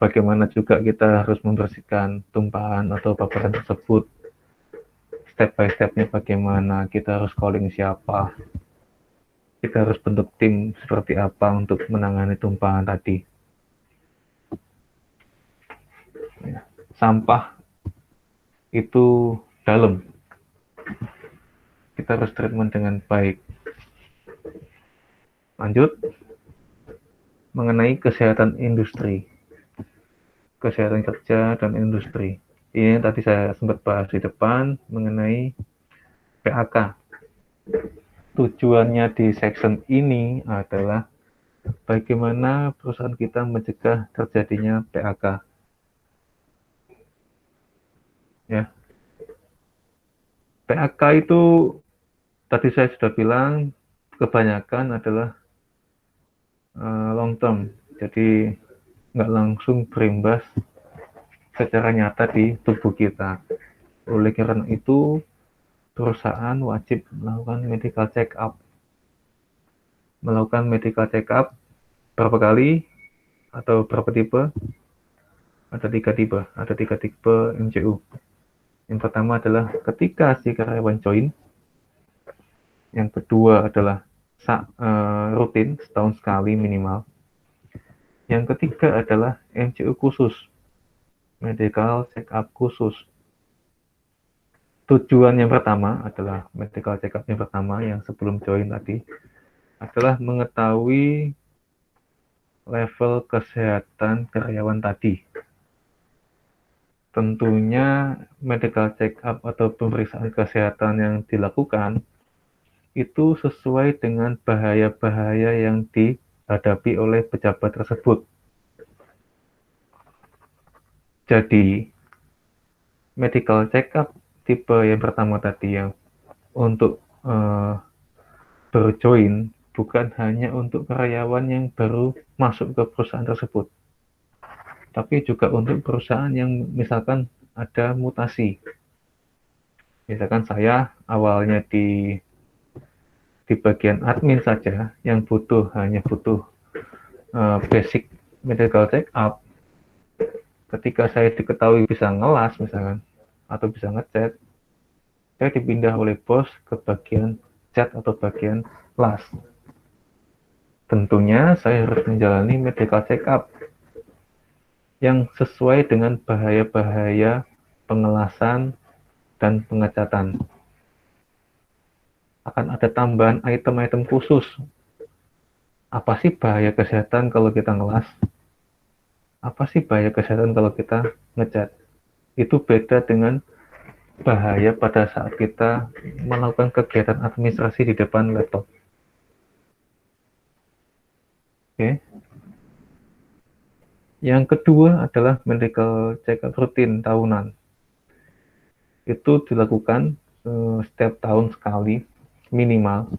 Bagaimana juga kita harus membersihkan tumpahan atau paparan tersebut, step by stepnya bagaimana, kita harus calling siapa, kita harus bentuk tim seperti apa untuk menangani tumpahan tadi. Sampah itu dalam, kita harus treatment dengan baik. Lanjut, mengenai kesehatan industri, kesehatan kerja dan industri. Ini tadi saya sempat bahas di depan mengenai PHK. Tujuannya di section ini adalah bagaimana perusahaan kita mencegah terjadinya PHK. Ya. PHK itu tadi saya sudah bilang kebanyakan adalah long term. Jadi nggak langsung berimbas secara nyata di tubuh kita. Oleh karena itu, perusahaan wajib melakukan medical check up. Melakukan medical check up berapa kali atau berapa tipe? Ada 3 tipe. Ada 3 tipe MCU. Yang pertama adalah ketika si karyawan join. Yang kedua adalah rutin, setahun sekali minimal. Yang ketiga adalah MCU khusus. Medical check up khusus. Tujuan yang pertama adalah medical check up yang pertama yang sebelum join tadi adalah mengetahui level kesehatan karyawan tadi. tentunya medical check up atau pemeriksaan kesehatan yang dilakukan itu sesuai dengan bahaya-bahaya yang dihadapi oleh pejabat tersebut. Jadi, medical check up tipe yang pertama tadi yang untuk baru join bukan hanya untuk karyawan yang baru masuk ke perusahaan tersebut, tapi juga untuk perusahaan yang misalkan ada mutasi. Misalkan saya awalnya di bagian admin saja yang hanya butuh basic medical check up. Ketika saya diketahui bisa ngelas misalkan atau bisa ngechat, saya dipindah oleh bos ke bagian chat atau bagian las. Tentunya saya harus menjalani medical check up yang sesuai dengan bahaya-bahaya pengelasan dan pengecatan. Akan ada tambahan item-item khusus. Apa sih bahaya kesehatan kalau kita ngelas? Apa sih bahaya kesehatan kalau kita ngecat? Itu beda dengan bahaya pada saat kita melakukan kegiatan administrasi di depan laptop. Oke. Yang kedua adalah medical check-up rutin tahunan. Itu dilakukan setiap tahun sekali minimal,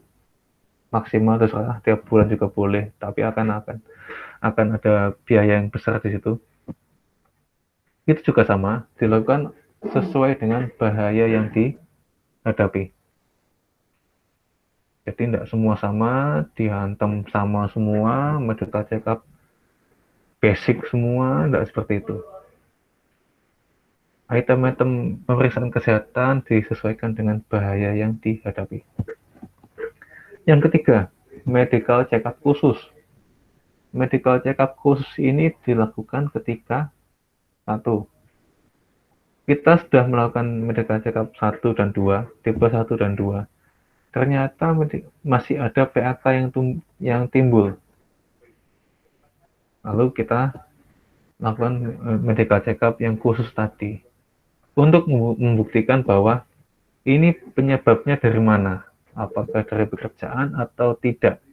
maksimal terserah tiap bulan juga boleh, tapi akan ada biaya yang besar di situ. Itu juga sama, dilakukan sesuai dengan bahaya yang dihadapi. Jadi tidak semua sama, dihantam sama semua, medical check-up basic semua, tidak seperti itu. Item-item pemeriksaan kesehatan disesuaikan dengan bahaya yang dihadapi. Yang ketiga, medical check-up khusus. Medical check-up khusus ini dilakukan ketika satu, kita sudah melakukan medical check-up 1 dan 2, tipe 1 dan 2. Ternyata masih ada PAK yang timbul. Lalu kita lakukan medical check-up yang khusus tadi untuk membuktikan bahwa ini penyebabnya dari mana, apakah dari pekerjaan atau tidak.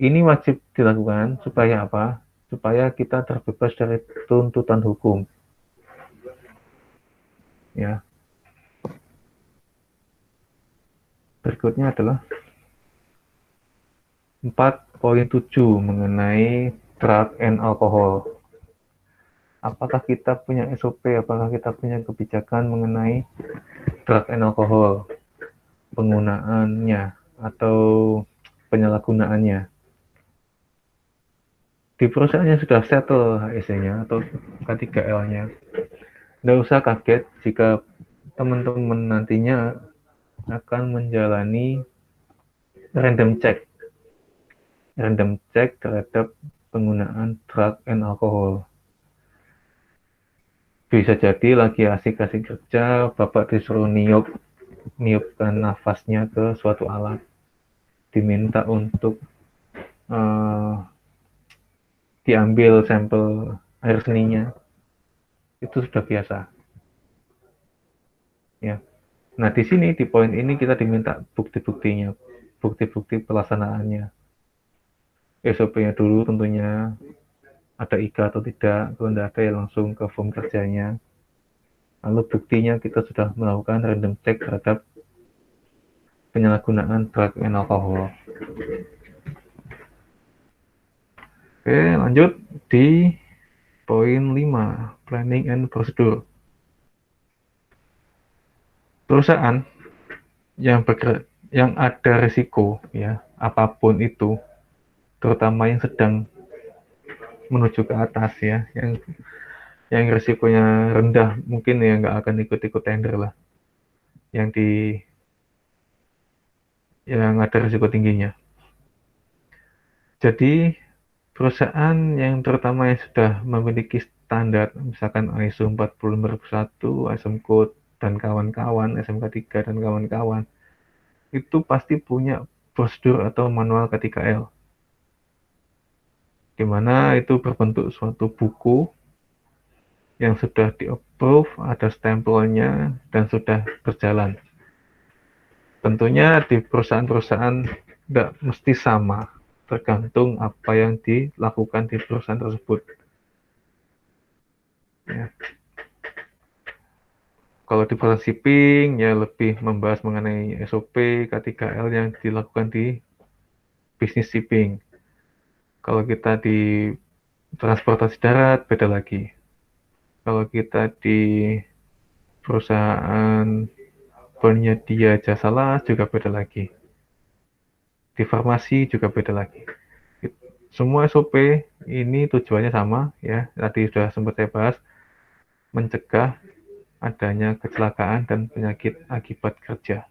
Ini wajib dilakukan supaya apa? Supaya kita terbebas dari tuntutan hukum. Ya. Berikutnya adalah 4.7 mengenai drug and alcohol. Apakah kita punya SOP, apakah kita punya kebijakan mengenai drug and alcohol, penggunaannya atau penyalahgunaannya. Di perusahaan yang sudah settle HSE-nya atau K3L-nya, tidak usah kaget jika teman-teman nantinya akan menjalani random check terhadap penggunaan drug and alcohol. Bisa jadi lagi asik-asik kerja, Bapak disuruh niupkan nafasnya ke suatu alat, diminta untuk diambil sampel air seninya, itu sudah biasa. Ya. Nah, di sini di poin ini kita diminta bukti-buktinya, bukti-bukti pelaksanaannya. SOP-nya dulu tentunya ada IKA atau tidak, kalau tidak ada ya langsung ke form kerjanya. Lalu buktinya kita sudah melakukan random check terhadap penyalahgunaan drug and alcohol. Oke, lanjut di poin 5, planning and procedure. Perusahaan yang ada risiko, ya, apapun itu, terutama yang sedang menuju ke atas, ya, yang risikonya rendah mungkin ya nggak akan ikut-ikut tender lah, yang ada risiko tingginya. Jadi perusahaan yang terutama yang sudah memiliki standar, misalkan ISO 40001, ISO Code dan kawan-kawan, SMK 3 dan kawan-kawan, itu pasti punya prosedur atau manual K3L, di mana itu berbentuk suatu buku yang sudah di-approve, ada stempelnya, dan sudah berjalan. Tentunya di perusahaan-perusahaan tidak mesti sama, tergantung apa yang dilakukan di perusahaan tersebut. Ya. Kalau di perusahaan shipping, ya lebih membahas mengenai SOP K3L yang dilakukan di bisnis shipping. Kalau kita di transportasi darat, beda lagi. Kalau kita di perusahaan penyedia jasa las juga beda lagi. Di farmasi juga beda lagi. Semua SOP ini tujuannya sama, ya. Tadi sudah sempat saya bahas, mencegah adanya kecelakaan dan penyakit akibat kerja.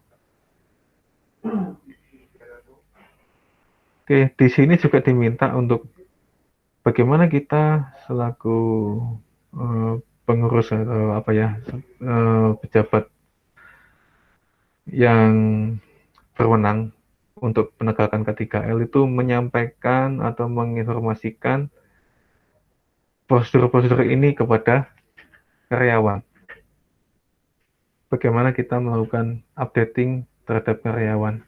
Oke, di sini juga diminta untuk bagaimana kita selaku pengurus atau apa ya, pejabat yang berwenang untuk penegakan K3L itu menyampaikan atau menginformasikan prosedur-prosedur ini kepada karyawan. Bagaimana kita melakukan updating terhadap karyawan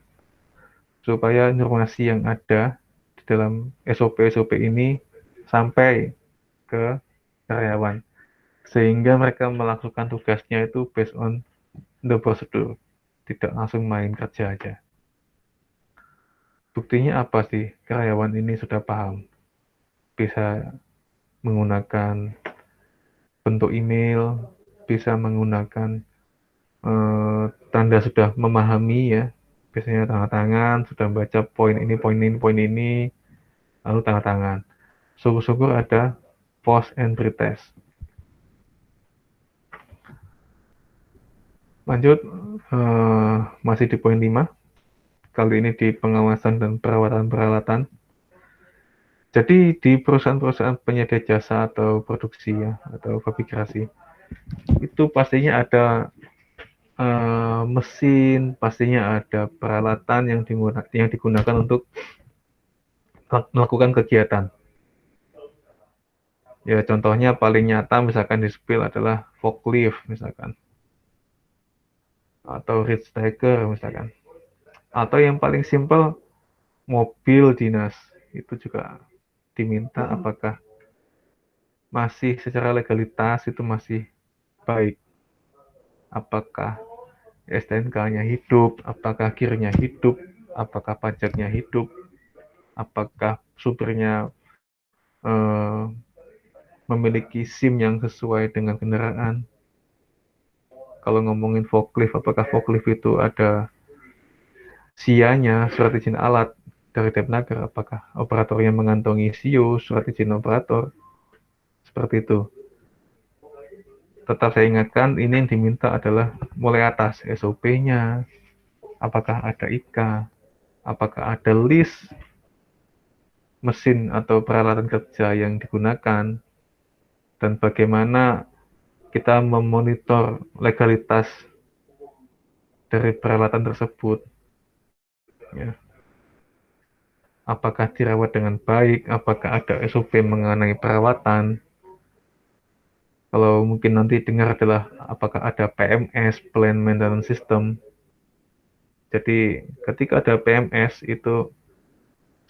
supaya informasi yang ada di dalam SOP-SOP ini sampai ke karyawan sehingga mereka melakukan tugasnya itu based on the procedure, tidak langsung main kerja aja. Buktinya apa sih? Karyawan ini sudah paham, bisa menggunakan bentuk email, bisa menggunakan tanda sudah memahami ya, biasanya tanda tangan, sudah baca poin ini, poin ini, poin ini, lalu tanda tangan. Syukur-syukur ada post and pretest. Lanjut, masih di poin 5, kali ini di pengawasan dan perawatan peralatan. Jadi di perusahaan-perusahaan penyedia jasa atau produksi ya, atau fabrikasi, itu pastinya ada mesin, pastinya ada peralatan yang digunakan untuk melakukan kegiatan. Ya contohnya paling nyata misalkan di spill adalah forklift misalkan, atau reach stacker misalkan, atau yang paling simpel mobil dinas itu juga diminta apakah masih secara legalitas itu masih baik, apakah STNK-nya hidup, apakah gear-nya hidup, apakah pajaknya hidup, apakah supirnya memiliki SIM yang sesuai dengan kendaraan. Kalau ngomongin forklift, apakah forklift itu ada SIA-nya, surat izin alat dari Depnaker, apakah operatornya mengantongi SIO, surat izin operator, seperti itu. Tetap saya ingatkan, ini yang diminta adalah mulai atas SOP-nya, apakah ada IK, apakah ada list mesin atau peralatan kerja yang digunakan, dan bagaimana kita memonitor legalitas dari peralatan tersebut. Ya. Apakah dirawat dengan baik, apakah ada SOP mengenai perawatan. Kalau mungkin nanti dengar adalah apakah ada PMS, Plan Maintenance System. Jadi ketika ada PMS itu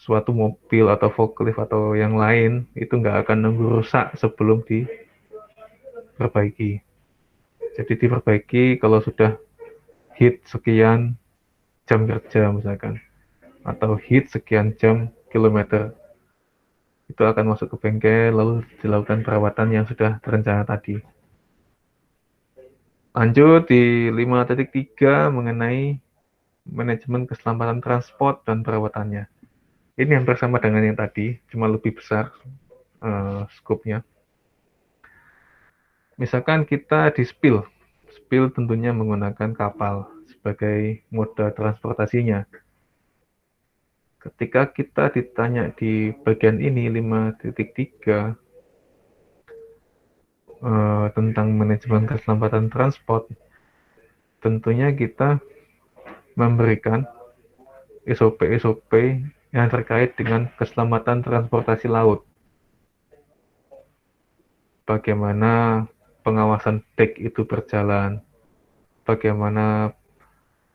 suatu mobil atau forklift atau yang lain itu nggak akan nunggu rusak sebelum diperbaiki. Jadi diperbaiki kalau sudah hit sekian jam kerja misalkan, atau hit sekian jam kilometer, itu akan masuk ke bengkel lalu dilakukan perawatan yang sudah terencana tadi. Lanjut di 5.3 mengenai manajemen keselamatan transport dan perawatannya. Ini hampir sama dengan yang tadi, cuma lebih besar skopnya. Misalkan kita di spill tentunya menggunakan kapal sebagai moda transportasinya. Ketika kita ditanya di bagian ini 5.3 tentang manajemen keselamatan transport, tentunya kita memberikan SOP-SOP yang terkait dengan keselamatan transportasi laut. Bagaimana pengawasan deck itu berjalan, bagaimana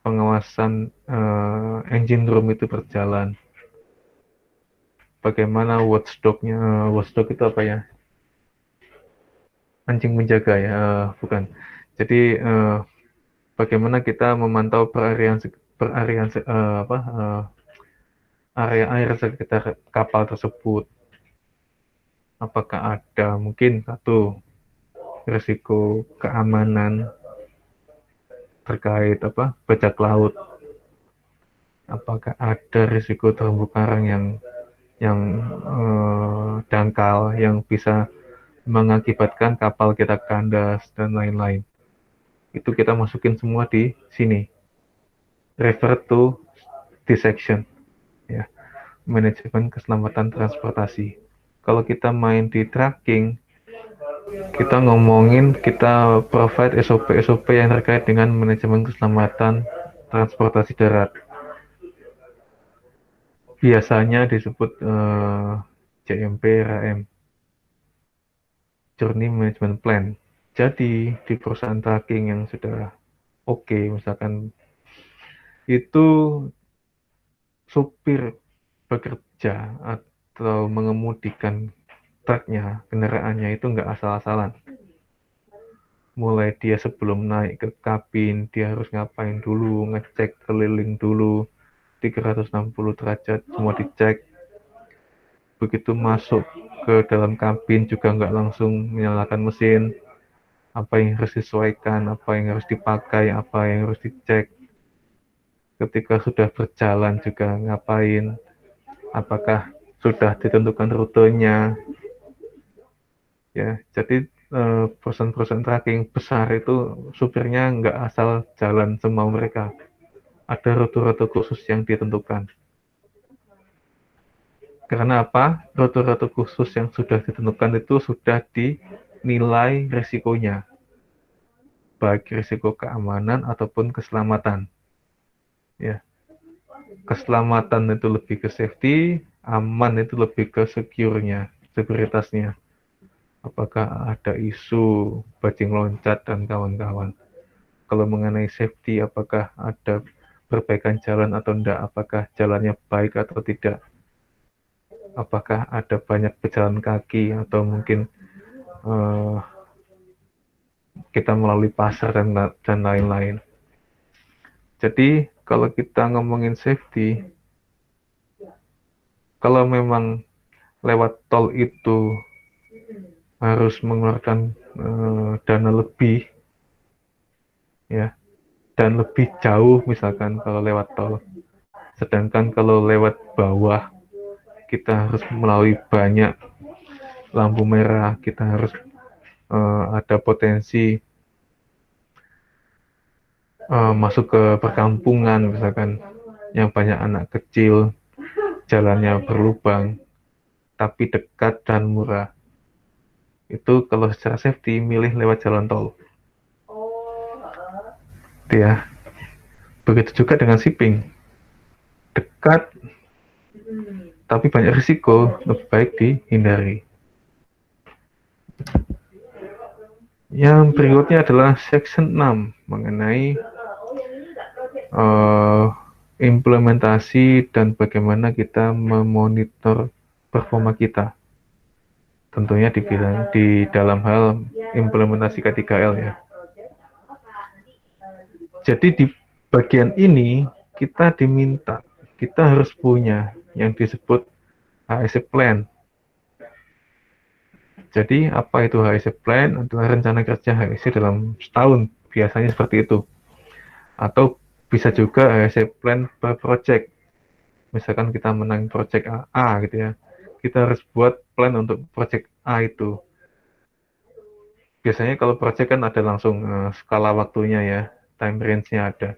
pengawasan engine room itu berjalan, bagaimana watchdog-nya, watchdog itu apa ya? Anjing menjaga ya, bukan. Jadi bagaimana kita memantau area air sekitar kapal tersebut. Apakah ada mungkin satu risiko keamanan terkait bajak laut? Apakah ada risiko terumbu karang yang dangkal yang bisa mengakibatkan kapal kita kandas dan lain-lain? Itu kita masukin semua di sini. Refer to this section, ya, manajemen keselamatan transportasi. Kalau kita main di tracking, kita provide SOP yang terkait dengan manajemen keselamatan transportasi darat. Biasanya disebut JMP RAM, Journey Management Plan. Jadi di perusahaan tracking yang sudah oke, misalkan itu supir bekerja atau mengemudikan truknya, kendaraannya itu nggak asal-asalan. Mulai dia sebelum naik ke kabin, dia harus ngapain dulu, ngecek keliling dulu, 360 derajat semua dicek. Begitu masuk ke dalam kabin juga nggak langsung menyalakan mesin, apa yang harus disesuaikan, apa yang harus dipakai, apa yang harus dicek. Ketika sudah berjalan juga ngapain, apakah sudah ditentukan rutenya, ya. Jadi perusahaan-perusahaan tracking besar itu supirnya nggak asal jalan semau mereka, ada rute-rute khusus yang ditentukan. Karena apa? Rute-rute khusus yang sudah ditentukan itu sudah dinilai risikonya, baik risiko keamanan ataupun keselamatan, ya. Keselamatan itu lebih ke safety, aman itu lebih ke sekuritasnya. Apakah ada isu bajing loncat dan kawan-kawan. Kalau mengenai safety, apakah ada perbaikan jalan atau tidak, apakah jalannya baik atau tidak, apakah ada banyak pejalan kaki atau mungkin kita melalui pasar dan lain-lain. Jadi kalau kita ngomongin safety, kalau memang lewat tol itu harus mengeluarkan dana lebih, ya, dan lebih jauh misalkan kalau lewat tol. Sedangkan kalau lewat bawah kita harus melalui banyak lampu merah, kita harus ada potensi masuk ke perkampungan misalkan yang banyak anak kecil, jalannya berlubang, tapi dekat dan murah. Itu kalau secara safety milih lewat jalan tol. Ya. Begitu juga dengan shipping. Dekat tapi banyak risiko, lebih baik dihindari. Yang berikutnya adalah section 6 mengenai implementasi dan bagaimana kita memonitor performa kita. Tentunya di dalam hal implementasi K3L, ya. Jadi di bagian ini kita harus punya yang disebut HSE Plan. Jadi apa itu HSE Plan? Adalah rencana kerja HSE dalam setahun, biasanya seperti itu. Atau bisa juga HSE Plan per project. Misalkan kita menang project A gitu ya, kita harus buat plan untuk project A itu. Biasanya kalau project kan ada langsung skala waktunya ya, time range-nya ada.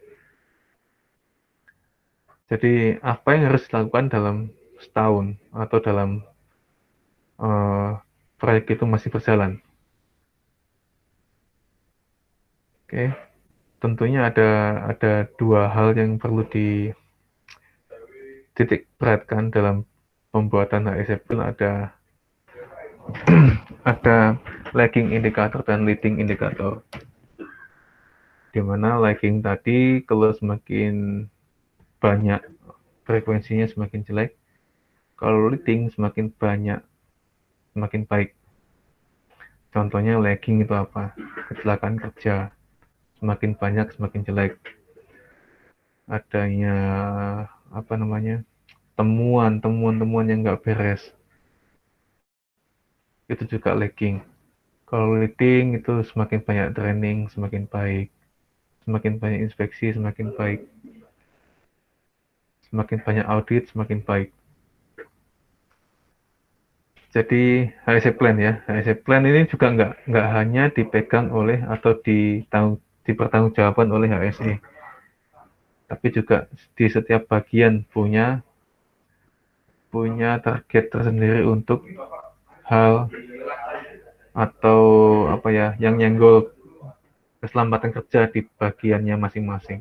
Jadi apa yang harus dilakukan dalam setahun atau dalam proyek itu masih berjalan. Oke, tentunya ada dua hal yang perlu dititik beratkan dalam pembuatan HSE Plan. Ada lagging indikator dan leading indikator. Di mana lagging tadi kalau semakin banyak frekuensinya semakin jelek, kalau leading semakin banyak semakin baik. Contohnya lagging itu apa? Kecelakaan kerja, semakin banyak semakin jelek. Adanya apa namanya? temuan yang nggak beres, itu juga lagging. Kalau leading itu semakin banyak training semakin baik, semakin banyak inspeksi semakin baik, semakin banyak audit semakin baik. Jadi HSE plan ya, HSE plan ini juga nggak hanya dipegang oleh atau dipertanggungjawabkan oleh HSE, tapi juga di setiap bagian punya target tersendiri untuk hal atau apa ya yang nyenggol keselamatan kerja di bagiannya masing-masing.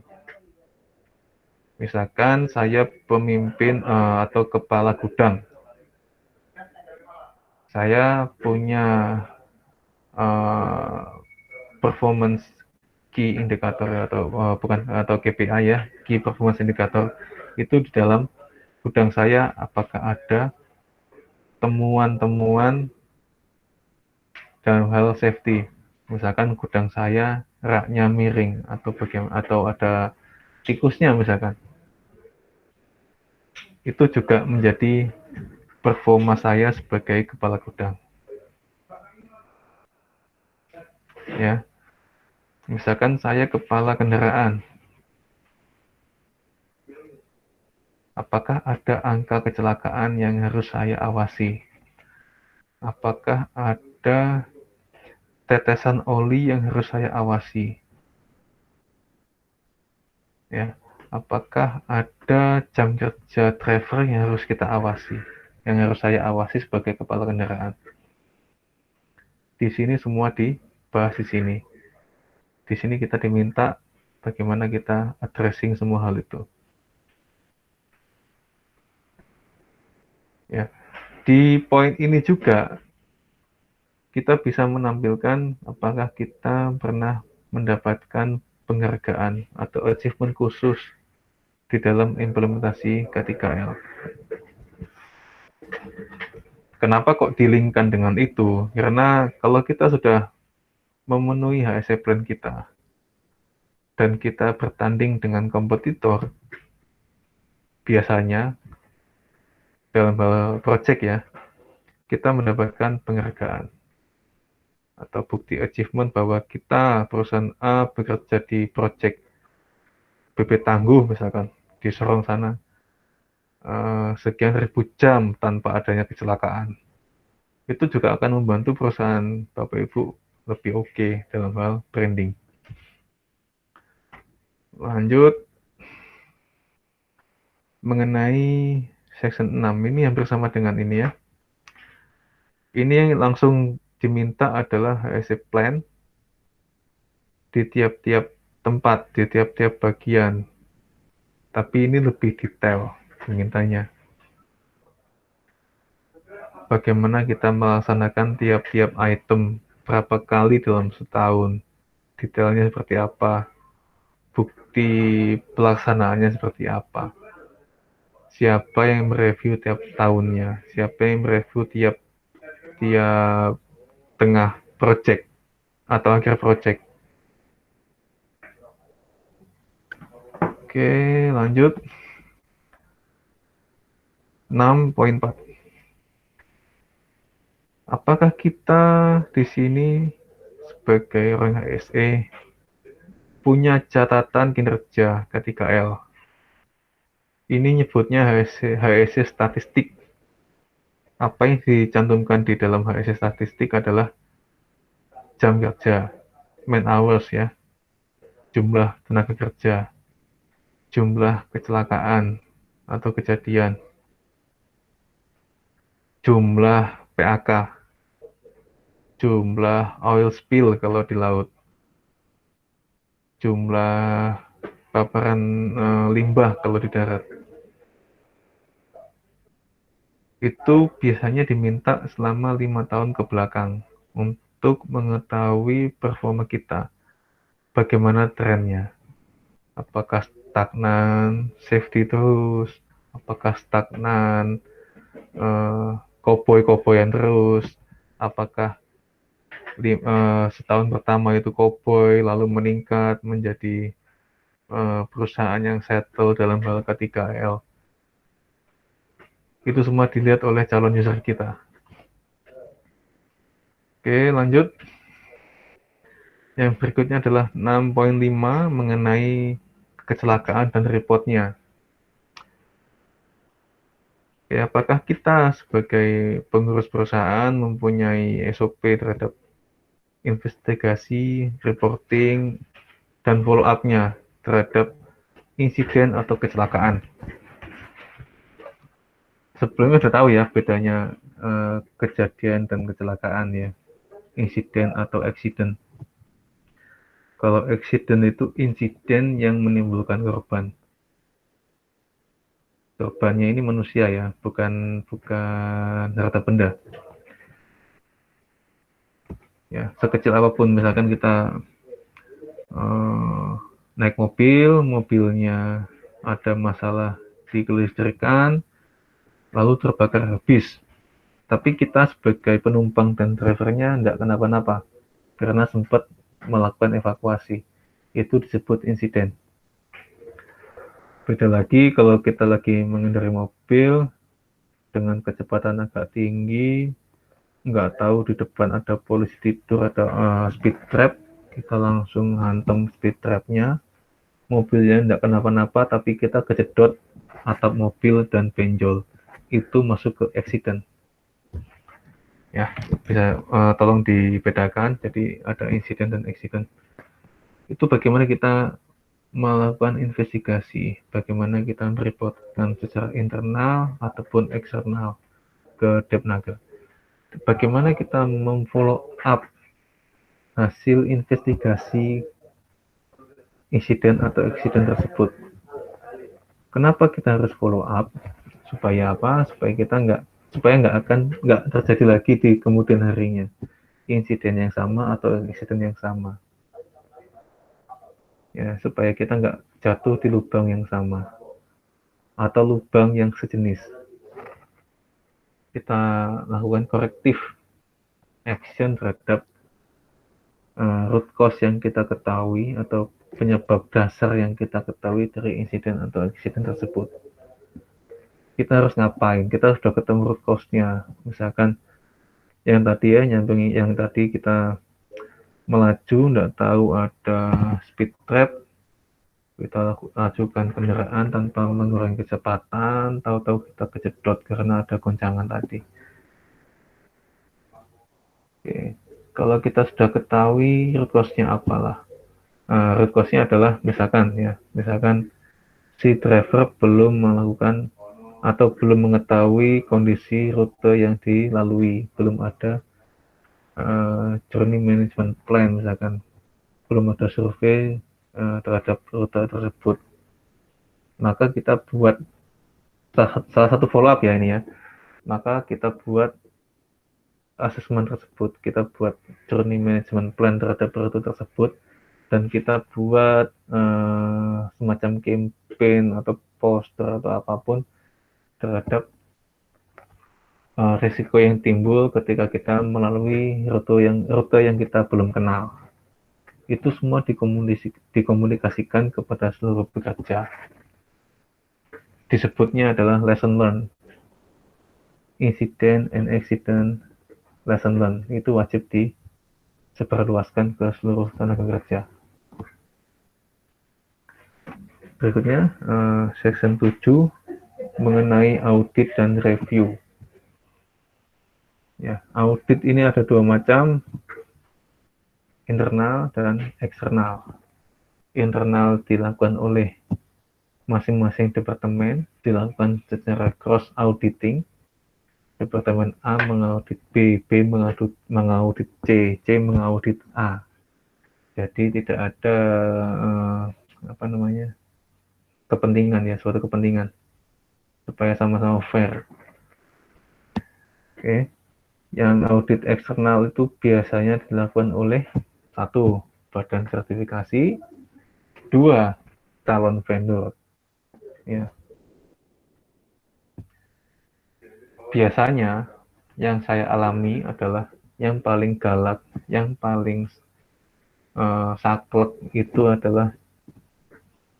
Misalkan saya pemimpin atau kepala gudang, saya punya performance key indikator bukan atau KPI ya, key performance indikator itu di dalam gudang saya apakah ada temuan-temuan dalam hal safety. Misalkan gudang saya raknya miring atau bagaimana atau ada tikusnya misalkan. Itu juga menjadi performa saya sebagai kepala gudang. Ya. Misalkan saya kepala kendaraan. Apakah ada angka kecelakaan yang harus saya awasi? Apakah ada tetesan oli yang harus saya awasi? Ya. Apakah ada jam kerja driver yang harus kita awasi? Yang harus saya awasi sebagai kepala kendaraan. Di sini semua dibahas di sini. Di sini kita diminta bagaimana kita addressing semua hal itu. Ya. Di poin ini juga kita bisa menampilkan apakah kita pernah mendapatkan penghargaan atau achievement khusus di dalam implementasi K3L. Kenapa kok dilingkan dengan itu? Karena kalau kita sudah memenuhi HSE plan kita dan kita bertanding dengan kompetitor, biasanya dalam hal project ya, kita mendapatkan penghargaan atau bukti achievement bahwa kita perusahaan A bekerja di project BP Tangguh misalkan di Sorong sana sekian ribu jam tanpa adanya kecelakaan. Itu juga akan membantu perusahaan Bapak Ibu lebih oke dalam hal branding. Lanjut mengenai section 6 ini hampir sama dengan ini ya. Ini yang langsung diminta adalah HSE plan di tiap-tiap tempat, di tiap-tiap bagian. Tapi ini lebih detail mintanya. Bagaimana kita melaksanakan tiap-tiap item, berapa kali dalam setahun, detailnya seperti apa, bukti pelaksanaannya seperti apa, siapa yang mereview tiap tahunnya, siapa yang mereview tiap tengah project atau akhir project. Oke, lanjut. 6.4. Apakah kita di sini sebagai orang HSE punya catatan kinerja K3L? Ini nyebutnya HSE statistik. Apa yang dicantumkan di dalam HSE statistik adalah jam kerja, man hours ya, jumlah tenaga kerja, jumlah kecelakaan atau kejadian, jumlah PAK, jumlah oil spill kalau di laut, jumlah paparan limbah kalau di darat. Itu biasanya diminta selama 5 tahun ke belakang untuk untuk mengetahui performa kita, bagaimana trennya, apakah stagnan, safety terus, apakah stagnan, koboi-koboyan terus, apakah setahun pertama itu koboi lalu meningkat menjadi perusahaan yang settle dalam hal K3L. Itu semua dilihat oleh calon user kita. Oke, lanjut. Yang berikutnya adalah 6.5 mengenai kecelakaan dan reportnya. Oke, apakah kita sebagai pengurus perusahaan mempunyai SOP terhadap investigasi, reporting, dan follow up-nya terhadap insiden atau kecelakaan? Sebelumnya sudah tahu ya bedanya kejadian dan kecelakaan ya, insiden atau accident. Kalau accident itu insiden yang menimbulkan korban. Korbannya ini manusia ya, bukan harta benda. Ya, sekecil apapun, misalkan kita naik mobil, mobilnya ada masalah di kelistrikan, lalu terbakar habis. Tapi kita sebagai penumpang dan drivernya tidak kenapa-napa, karena sempat melakukan evakuasi. Itu disebut insiden. Beda lagi kalau kita lagi mengendarai mobil dengan kecepatan agak tinggi, nggak tahu di depan ada polisi tidur, ada speed trap, kita langsung hantam speed trapnya, mobilnya nggak kenapa-napa, tapi kita kejedot atap mobil dan benjol. Itu masuk ke accident. Ya, bisa tolong dibedakan. Jadi ada insiden dan accident. Itu bagaimana kita melakukan investigasi, bagaimana kita mereportkan secara internal ataupun eksternal ke Depnaker. Bagaimana kita memfollow up hasil investigasi insiden atau accident tersebut. Kenapa kita harus follow up? Supaya apa? Supaya nggak terjadi lagi di kemudian harinya insiden yang sama atau accident yang sama. Ya, supaya kita nggak jatuh di lubang yang sama atau lubang yang sejenis. Kita lakukan korektif action terhadap root cause yang kita ketahui atau penyebab dasar yang kita ketahui dari insiden atau accident tersebut. Kita harus ngapain? Kita sudah ketemu root cause-nya. Misalkan yang tadi kita melaju, nggak tahu ada speed trap, kita lajukan kendaraan tanpa mengurangi kecepatan, tahu-tahu kita kejedot karena ada goncangan tadi. Oke. Kalau kita sudah ketahui root cause-nya apalah. Root cause-nya adalah misalkan si driver belum melakukan atau belum mengetahui kondisi rute yang dilalui, belum ada journey management plan, misalkan belum ada survei terhadap rute tersebut, maka kita buat salah satu follow up ya ini ya, maka kita buat asesmen tersebut, kita buat journey management plan terhadap rute tersebut, dan kita buat semacam campaign atau poster atau apapun terhadap risiko yang timbul ketika kita melalui rute yang kita belum kenal. Itu semua dikomunikasikan kepada seluruh pekerja. Disebutnya adalah lesson learned. Incident and accident lesson learned. Itu wajib disebarluaskan ke seluruh tenaga kerja. Berikutnya, section 7 mengenai audit dan review. Ya, audit ini ada dua macam, internal dan eksternal. Internal dilakukan oleh masing-masing departemen, dilakukan secara cross auditing. Departemen A mengaudit B, B mengaudit C, C mengaudit A. Jadi tidak ada kepentingan ya, suatu kepentingan supaya sama-sama fair. Oke. Yang audit eksternal itu biasanya dilakukan oleh 1. Badan sertifikasi, 2. Calon vendor. Ya. Biasanya yang saya alami adalah yang paling galak, yang paling saklek itu adalah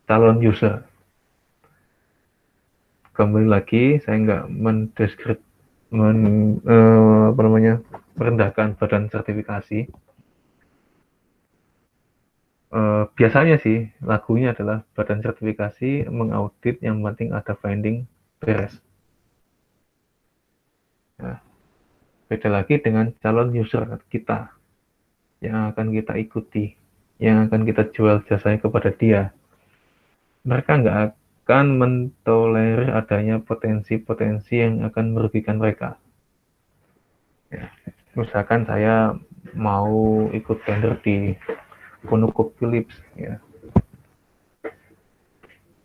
calon user. Kembali lagi, saya nggak merendahkan badan sertifikasi. Biasanya sih lagunya adalah badan sertifikasi mengaudit, yang penting ada finding beres. Nah, beda lagi dengan calon user kita yang akan kita ikuti, yang akan kita jual jasanya kepada dia. Mereka nggak akan mentolerir adanya potensi-potensi yang akan merugikan mereka. Ya, misalkan saya mau ikut tender di Konoco Philips, ya.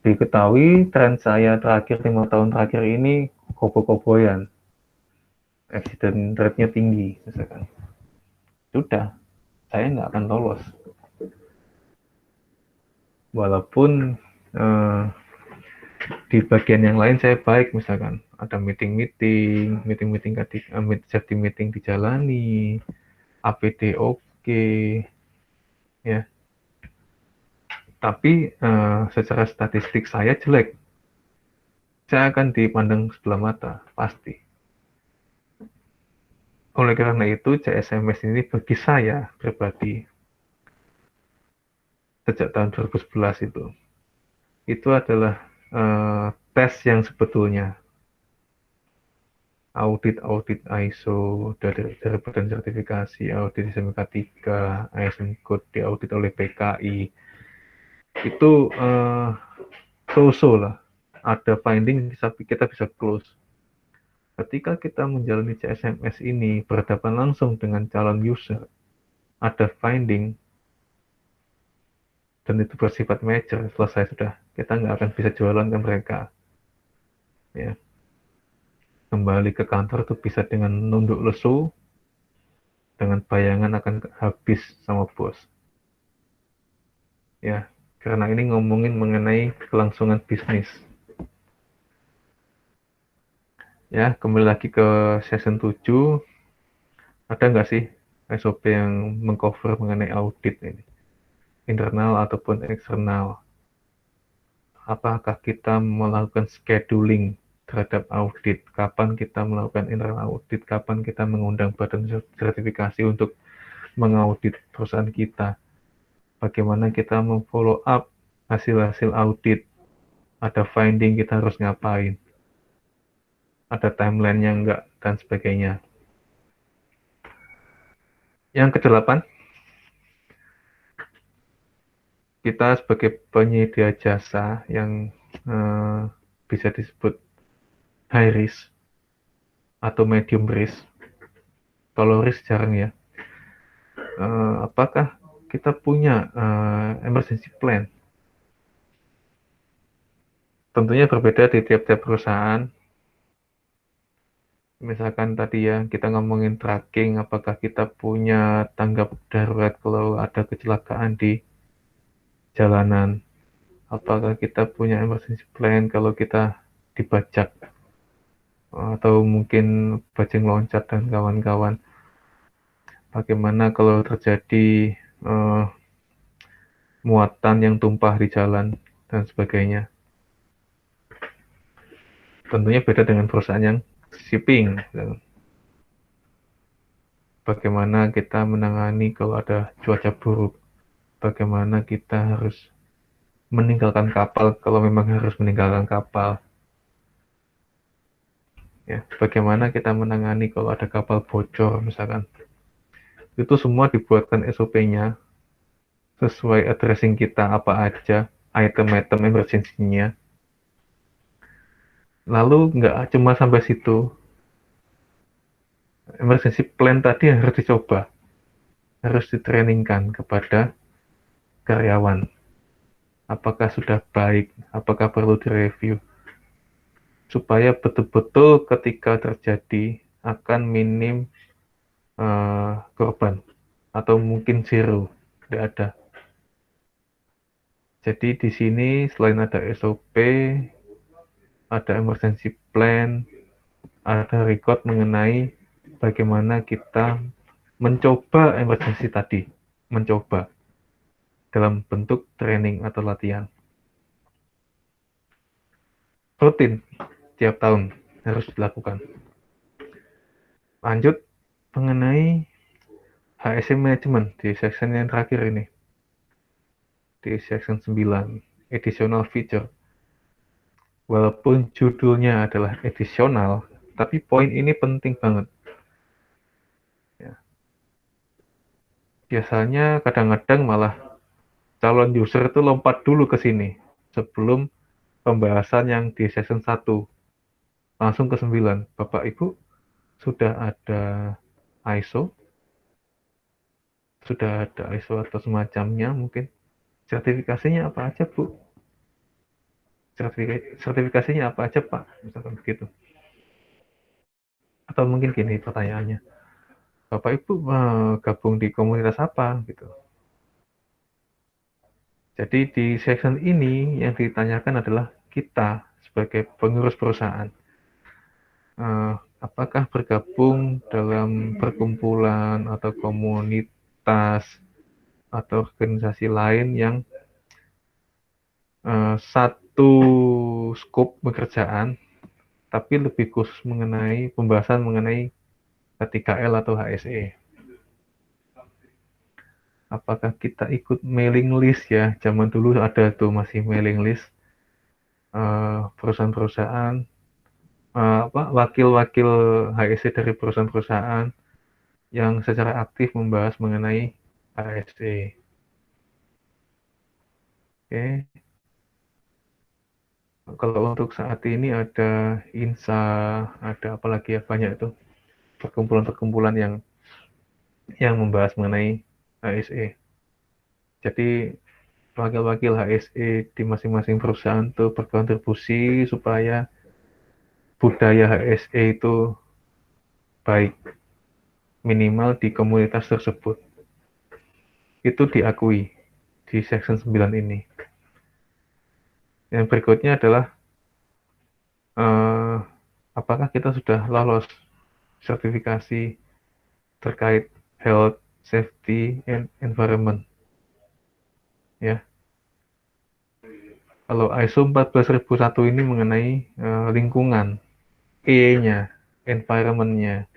Diketahui tren saya terakhir 5 tahun terakhir ini kobo-koboyan, accident rate-nya tinggi, misalkan. Sudah, saya nggak akan lolos. Walaupun di bagian yang lain saya baik, misalkan ada meeting safety meeting dijalani, APD oke, ya. Tapi secara statistik saya jelek. Saya akan dipandang sebelah mata, pasti. Oleh karena itu, CSMS ini bagi saya pribadi, sejak tahun 2011 itu adalah tes yang sebetulnya audit ISO dari badan sertifikasi, audit SMK 3, ASM Code diaudit oleh PKI, itu so-so lah. Ada finding kita bisa close. Ketika kita menjalani CSMS ini berhadapan langsung dengan calon user, ada finding dan itu bersifat major, selesai sudah, kita nggak akan bisa jualan ke mereka. Ya. Kembali ke kantor itu bisa dengan nunduk lesu, dengan bayangan akan habis sama bos. Ya, karena ini ngomongin mengenai kelangsungan bisnis. Ya, kembali lagi ke season 7. Ada nggak sih SOP yang mengcover mengenai audit ini? Internal ataupun eksternal. Apakah kita melakukan scheduling terhadap audit? Kapan kita melakukan internal audit? Kapan kita mengundang badan sertifikasi untuk mengaudit perusahaan kita? Bagaimana kita memfollow up hasil-hasil audit? Ada finding kita harus ngapain? Ada timeline-nya enggak, dan sebagainya. Yang ke-8, kita sebagai penyedia jasa yang bisa disebut high risk atau medium risk, kalau risk jarang ya, apakah kita punya emergency plan? Tentunya berbeda di tiap-tiap perusahaan. Misalkan tadi ya, kita ngomongin tracking, apakah kita punya tanggap darurat kalau ada kecelakaan di jalanan? Apakah kita punya emergency plan kalau kita dibajak? Atau mungkin bajing loncat dan kawan-kawan? Bagaimana kalau terjadi muatan yang tumpah di jalan dan sebagainya? Tentunya beda dengan perusahaan yang shipping. Bagaimana kita menangani kalau ada cuaca buruk? Bagaimana kita harus meninggalkan kapal kalau memang harus meninggalkan kapal? Ya, bagaimana kita menangani kalau ada kapal bocor misalkan? Itu semua dibuatkan SOP-nya sesuai addressing kita apa aja, item-item emergency-nya. Lalu nggak cuma sampai situ, emergency plan tadi harus dicoba, harus ditrainingkan kepada karyawan. Apakah sudah baik, apakah perlu direview, supaya betul-betul ketika terjadi akan minim korban atau mungkin zero, tidak ada. Jadi di sini selain ada SOP, ada emergency plan, ada record mengenai bagaimana kita mencoba emergency tadi, mencoba dalam bentuk training atau latihan. Rutin, tiap tahun harus dilakukan. Lanjut mengenai HSE Management di section yang terakhir ini. Di section 9, additional feature. Walaupun judulnya adalah additional, tapi poin ini penting banget. Ya. Biasanya kadang-kadang malah calon user itu lompat dulu ke sini sebelum pembahasan yang di season 1. Langsung ke 9. Bapak Ibu sudah ada ISO? Sudah ada ISO atau semacamnya mungkin? Sertifikasinya apa aja, Bu? Sertifikasinya apa aja, Pak? Misalkan begitu. Atau mungkin gini pertanyaannya, Bapak Ibu gabung di komunitas apa gitu. Jadi di section ini yang ditanyakan adalah kita sebagai pengurus perusahaan, apakah bergabung dalam perkumpulan atau komunitas atau organisasi lain yang satu skop pekerjaan, tapi lebih khusus mengenai pembahasan mengenai K3L atau HSE. Apakah kita ikut mailing list ya? Zaman dulu ada tuh masih mailing list perusahaan-perusahaan, wakil-wakil HSE dari perusahaan-perusahaan yang secara aktif membahas mengenai HSE. Oke. Kalau untuk saat ini ada INSA, ada apalagi ya banyak itu perkumpulan-perkumpulan yang membahas mengenai HSE. Jadi wakil-wakil HSE di masing-masing perusahaan itu berkontribusi supaya budaya HSE itu baik, minimal di komunitas tersebut. Itu diakui di section 9 ini. Yang berikutnya adalah apakah kita sudah lolos sertifikasi terkait health, safety, and environment. Ya. Kalau ISO 14001 ini mengenai lingkungan, E-nya, environment-nya.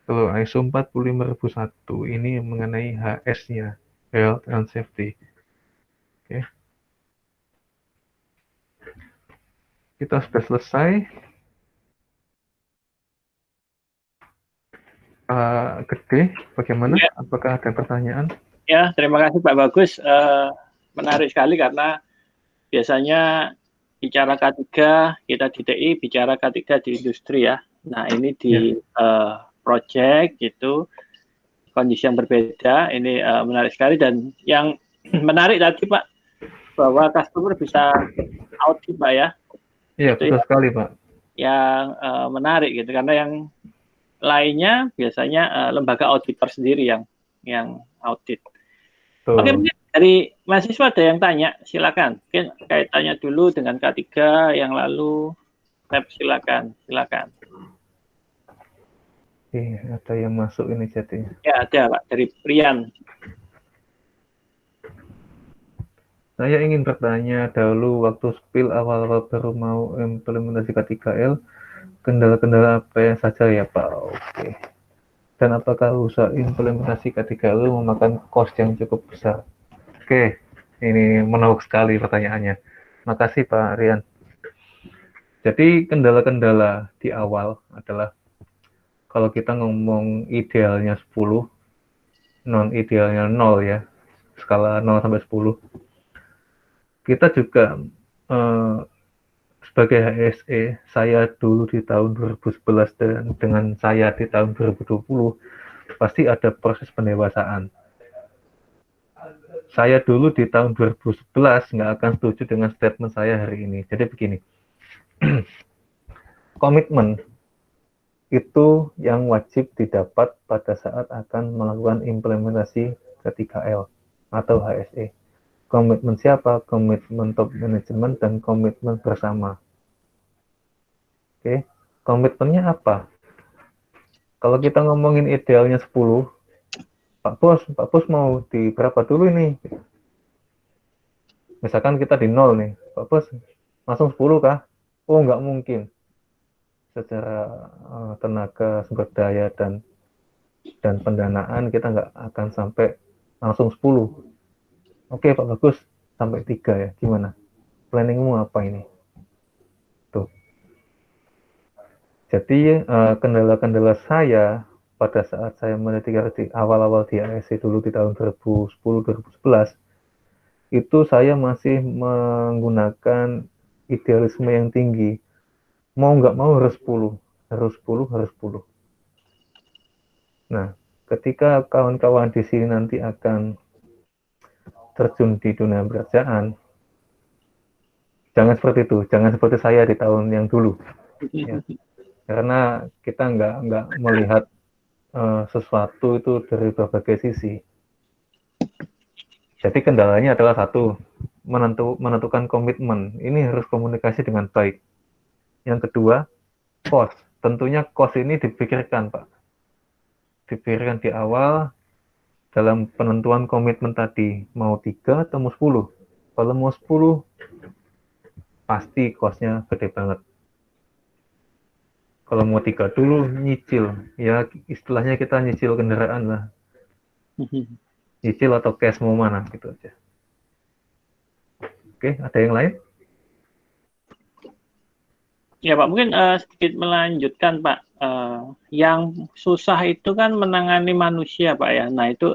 Kalau ISO 45001 ini mengenai HS-nya, health and safety. Oke. Kita sudah selesai. Gede, bagaimana? Ya. Apakah ada pertanyaan? Ya, terima kasih Pak Bagus. Menarik sekali karena biasanya bicara K3 kita di TI, bicara K3 di industri ya. Nah ini di project gitu, kondisi yang berbeda. Ini menarik sekali dan yang menarik tadi Pak bahwa customer bisa audit Pak ya. Iya, betul sekali Pak. Yang menarik gitu karena yang lainnya biasanya lembaga auditor sendiri yang audit. Betul. Oke, mungkin dari mahasiswa ada yang tanya, silakan. Mungkin kaitannya dulu dengan K3 yang lalu. Silakan. Oke, ada yang masuk ini chatnya. Ya, ada Pak, dari Prian. Saya ingin bertanya dahulu waktu spill awal-awal baru mau implementasi K3L, kendala-kendala apa yang saja ya Pak? Oke. Dan apakah usaha implementasi K3L memakan cost yang cukup besar? Oke, ini menarik sekali pertanyaannya. Makasih Pak Rian. Jadi kendala-kendala di awal adalah kalau kita ngomong idealnya 10, non idealnya 0 ya, skala 0 sampai 10. Kita juga sebagai HSE, saya dulu di tahun 2011 dan dengan saya di tahun 2020, pasti ada proses pendewasaan. Saya dulu di tahun 2011 nggak akan setuju dengan statement saya hari ini. Jadi begini, komitmen itu yang wajib didapat pada saat akan melakukan implementasi ke-3L atau HSE. Komitmen siapa? Komitmen top manajemen dan komitmen bersama. Oke, komitmennya apa? Kalau kita ngomongin idealnya 10, Pak Bos mau di berapa dulu ini? Misalkan kita di 0 nih, Pak Bos langsung 10 kah? Oh, nggak mungkin. Secara tenaga, sumber daya, dan pendanaan kita nggak akan sampai langsung 10. Oke Pak Bagus, sampai 3 ya, gimana? Planningmu apa ini? Tuh. Jadi kendala-kendala saya pada saat saya meneliti di awal-awal di ASC dulu di tahun 2010-2011, itu saya masih menggunakan idealisme yang tinggi. Mau nggak mau harus 10, harus 10, harus 10. Nah, ketika kawan-kawan di sini nanti akan terjun di dunia pekerjaan, jangan seperti itu, jangan seperti saya di tahun yang dulu. Ya. Karena kita nggak melihat sesuatu itu dari berbagai sisi. Jadi kendalanya adalah satu, menentukan komitmen. Ini harus komunikasi dengan baik. Yang kedua, cost. Tentunya cost ini dipikirkan, Pak. Dipikirkan di awal dalam penentuan komitmen tadi. Mau 3 atau mau 10? Kalau mau 10, pasti cost-nya gede banget. Kalau mau 3 dulu, nyicil. Ya, istilahnya kita nyicil kendaraan lah. Nyicil atau cash mau mana, gitu aja. Oke, ada yang lain? Ya Pak, mungkin sedikit melanjutkan Pak. Yang susah itu kan menangani manusia Pak ya. Nah itu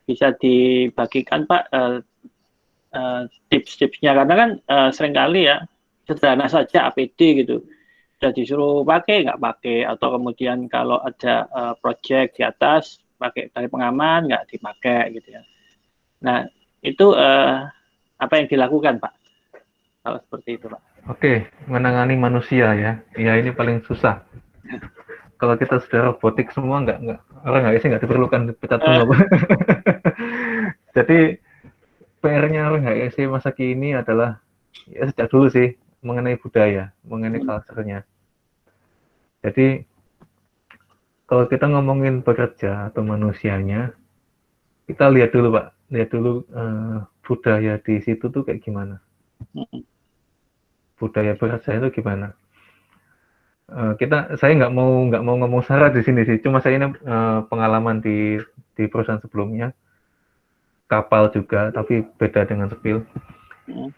bisa dibagikan Pak tips-tipsnya, karena kan seringkali ya sederhana saja APD gitu. Sudah disuruh pakai nggak pakai, atau kemudian kalau ada project di atas pakai tali pengaman nggak dipakai gitu ya. Nah itu apa yang dilakukan Pak kalau seperti itu Pak? Oke, menangani manusia ya. Ya ini paling susah. Kalau kita sudah robotik semua orang nggak sih nggak diperlukan pecat semua. Jadi PR-nya orang HSC masa kini adalah ya sejak dulu sih mengenai budaya, mengenai culture-nya. Jadi kalau kita ngomongin pekerja atau manusianya, kita lihat dulu Pak, lihat dulu budaya di situ tuh kayak gimana. Budaya bekerja itu gimana? Saya nggak mau ngomong syarat di sini sih, cuma saya ini pengalaman di perusahaan sebelumnya, kapal juga, tapi beda dengan sepil.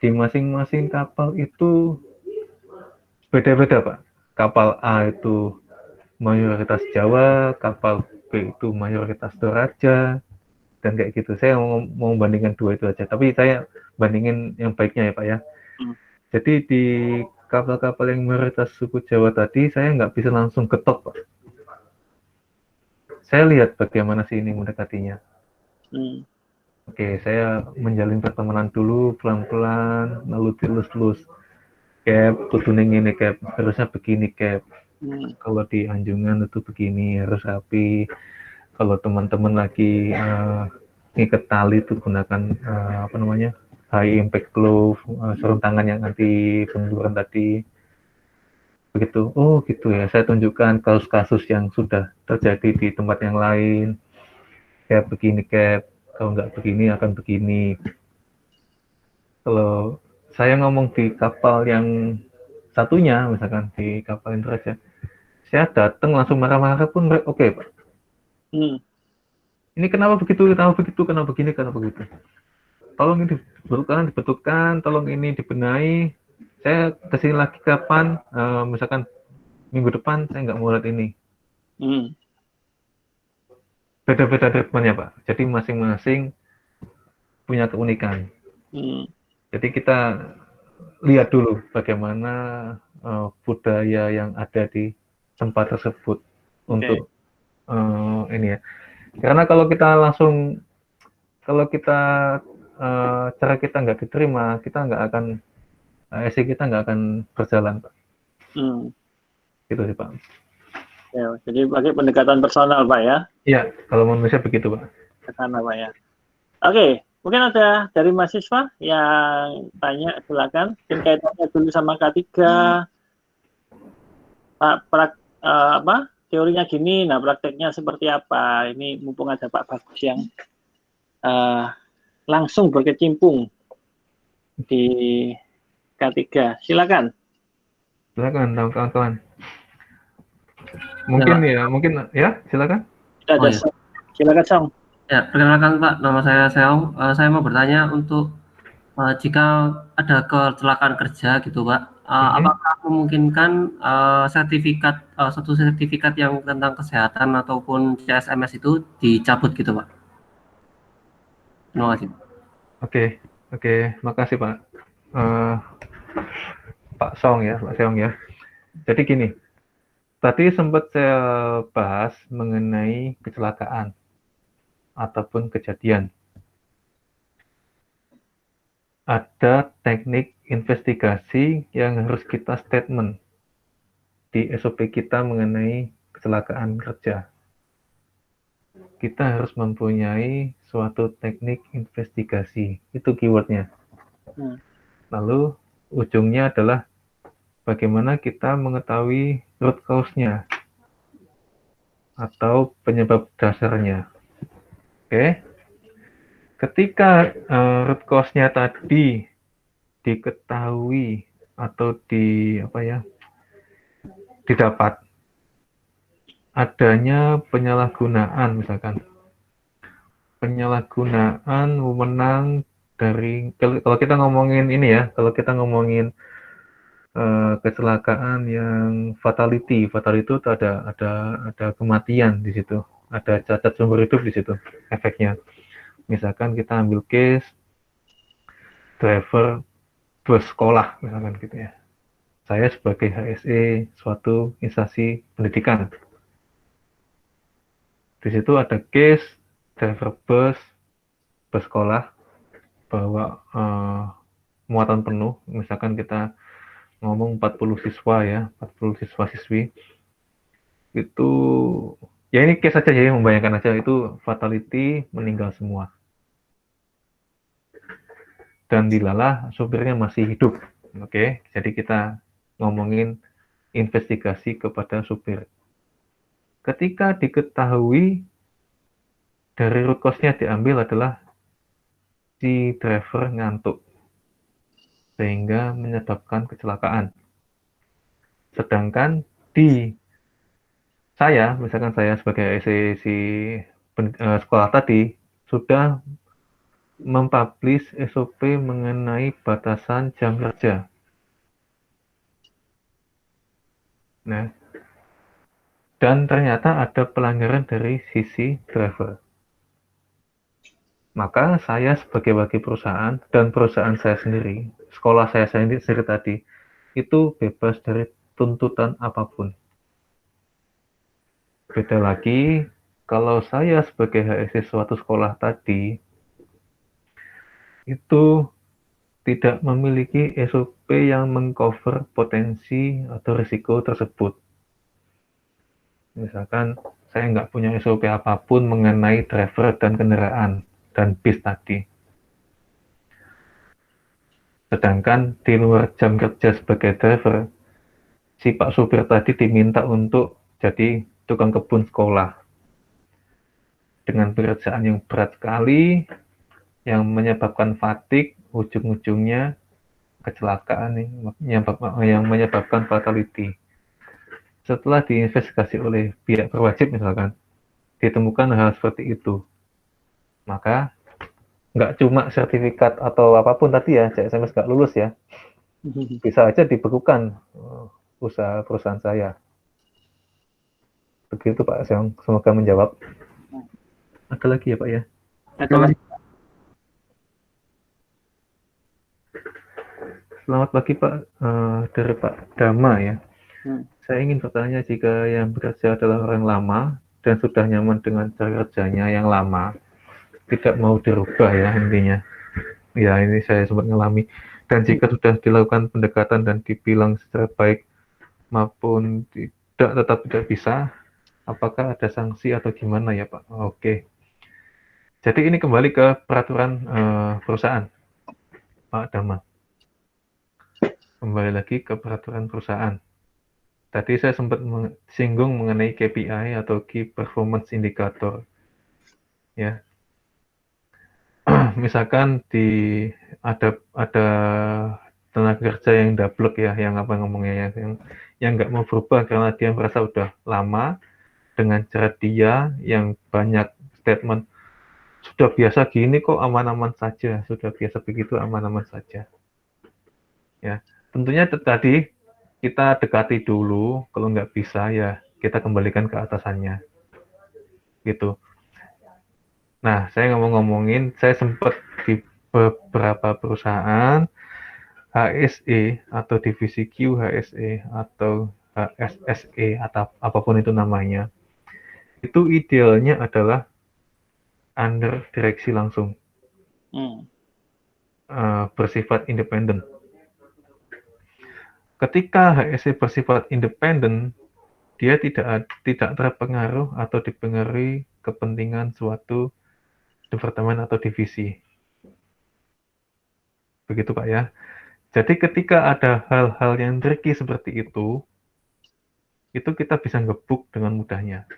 Di masing-masing kapal itu beda-beda Pak. Kapal A itu mayoritas Jawa, kapal B itu mayoritas Toraja, dan kayak gitu. Saya mau bandingkan dua itu aja, tapi saya bandingin yang baiknya ya Pak ya. Jadi di kapal-kapal yang mayoritas suku Jawa tadi, saya nggak bisa langsung ketok Pak. Saya lihat bagaimana sih ini mendekatinya. Oke, saya menjalin pertemanan dulu pelan-pelan, lalu dilus-lus. Cap, kuduning ini cap, harusnya begini cap. Kalau di anjungan itu begini, harus rapi. Kalau teman-teman lagi ngikat tali itu gunakan high impact glove, sarung tangan yang anti benturan tadi. Begitu. Oh gitu ya, saya tunjukkan kasus-kasus yang sudah terjadi di tempat yang lain. Kayak begini cap, kalau nggak begini akan begini. Kalau saya ngomong di kapal yang satunya, misalkan di kapal Indonesia, saya datang langsung marah-marah pun oke Pak. Ini kenapa begitu, kenapa begini, kenapa begitu. Tolong ini dibetulkan, tolong ini dibenahi. Saya kesini lagi kapan, misalkan minggu depan saya nggak mau lihat ini. Beda-beda treatmentnya Pak. Jadi masing-masing punya keunikan. Jadi kita lihat dulu bagaimana budaya yang ada di tempat tersebut untuk ini ya. Karena kalau kita cara kita nggak diterima, kita nggak akan ASI kita nggak akan berjalan Pak. Gitu sih Pak. Ya, jadi pakai pendekatan personal, Pak ya. Iya, kalau manusia begitu, Pak. Ke sana, Pak ya. Oke, mungkin ada dari mahasiswa yang tanya, silakan. Mungkin kaitannya dulu sama K3, Pak, apa? Teorinya gini, nah prakteknya seperti apa? Ini mumpung ada Pak Bagus yang uh, langsung berkecimpung di K3. Silakan. Silakan, kawan-kawan. Mungkin ya, mungkin ya, silakan. Kita ada ya. Silakan, Song. Ya, perkenalkan Pak, nama saya Seong. Saya mau bertanya untuk jika ada kecelakaan kerja gitu Pak, apakah memungkinkan suatu sertifikat yang tentang kesehatan ataupun CSMS itu dicabut gitu Pak? Terima kasih. Oke, makasih Pak. Pak Song ya. Jadi gini, tadi sempat saya bahas mengenai kecelakaan ataupun kejadian. Ada teknik investigasi yang harus kita statement di SOP kita mengenai kecelakaan kerja. Kita harus mempunyai suatu teknik investigasi, itu keywordnya. Lalu ujungnya adalah bagaimana kita mengetahui root cause-nya atau penyebab dasarnya. Oke. Ketika root cause-nya tadi diketahui atau didapat adanya penyalahgunaan, misalkan penyalahgunaan wewenang dari, kalau kita ngomongin ini ya, kalau kita ngomongin kecelakaan yang fatality itu ada kematian di situ, ada cacat seumur hidup di situ efeknya. Misalkan kita ambil case driver bus sekolah misalkan gitu ya. Saya sebagai HSE suatu instansi pendidikan. Di situ ada case driver bus sekolah bawa muatan penuh, misalkan kita ngomong 40 siswa ya, 40 siswa siswi. Itu ya ini case aja ya, membayangkan aja, itu fatality, meninggal semua. Dan dilalah sopirnya masih hidup. Oke, jadi kita ngomongin investigasi kepada supir. Ketika diketahui dari root cause-nya diambil adalah si driver ngantuk sehingga menyebabkan kecelakaan. Sedangkan di misalkan saya sebagai si sekolah tadi sudah mempublish SOP mengenai batasan jam kerja. Nah, dan ternyata ada pelanggaran dari sisi driver. Maka saya sebagai wakil perusahaan dan perusahaan saya sendiri, sekolah saya sendiri tadi, itu bebas dari tuntutan apapun. Beda lagi, kalau saya sebagai HSE suatu sekolah tadi, itu tidak memiliki SOP yang mengcover potensi atau risiko tersebut. Misalkan saya nggak punya SOP apapun mengenai driver dan kendaraan dan bis tadi. Sedangkan di luar jam kerja sebagai driver, si Pak supir tadi diminta untuk jadi tukang kebun sekolah. Dengan pekerjaan yang berat sekali, yang menyebabkan fatigue, ujung-ujungnya kecelakaan yang menyebabkan fatality. Setelah diinvestigasi oleh pihak berwajib misalkan, ditemukan hal seperti itu, maka nggak cuma sertifikat atau apapun tadi ya, CSMS nggak lulus ya, bisa aja dibekukan usaha perusahaan saya. Begitu Pak Seong, semoga menjawab. Ada lagi ya Pak ya? Ada lagi. Selamat pagi Pak, dari Pak Dama ya. Saya ingin bertanya, jika yang bekerja adalah orang lama dan sudah nyaman dengan cara kerjanya yang lama, tidak mau dirubah ya intinya. Ya ini saya sempat ngalami. Dan jika sudah dilakukan pendekatan dan dibilang secara baik maupun tetap tidak bisa, apakah ada sanksi atau gimana ya Pak? Oke. Jadi ini kembali ke peraturan perusahaan, Pak Dharma. Kembali lagi ke peraturan perusahaan. Tadi saya sempat singgung mengenai KPI atau Key Performance Indicator. Ya, misalkan ada tenaga kerja yang dablek ya, yang apa ngomongnya yang nggak mau berubah karena dia merasa udah lama dengan cara dia yang banyak statement sudah biasa gini kok aman-aman saja, sudah biasa begitu aman-aman saja. Ya, tentunya tadi kita dekati dulu, kalau nggak bisa ya kita kembalikan ke atasannya, gitu. Nah, saya ngomongin, saya sempat di beberapa perusahaan HSE atau divisi Q HSE atau HSSE atau apapun itu namanya, itu idealnya adalah under direksi langsung, bersifat independen. Ketika HSE bersifat independen, dia tidak terpengaruh atau dipengaruhi kepentingan suatu departemen atau divisi. Begitu Pak ya. Jadi ketika ada hal-hal yang tricky seperti itu kita bisa ngebuk dengan mudahnya.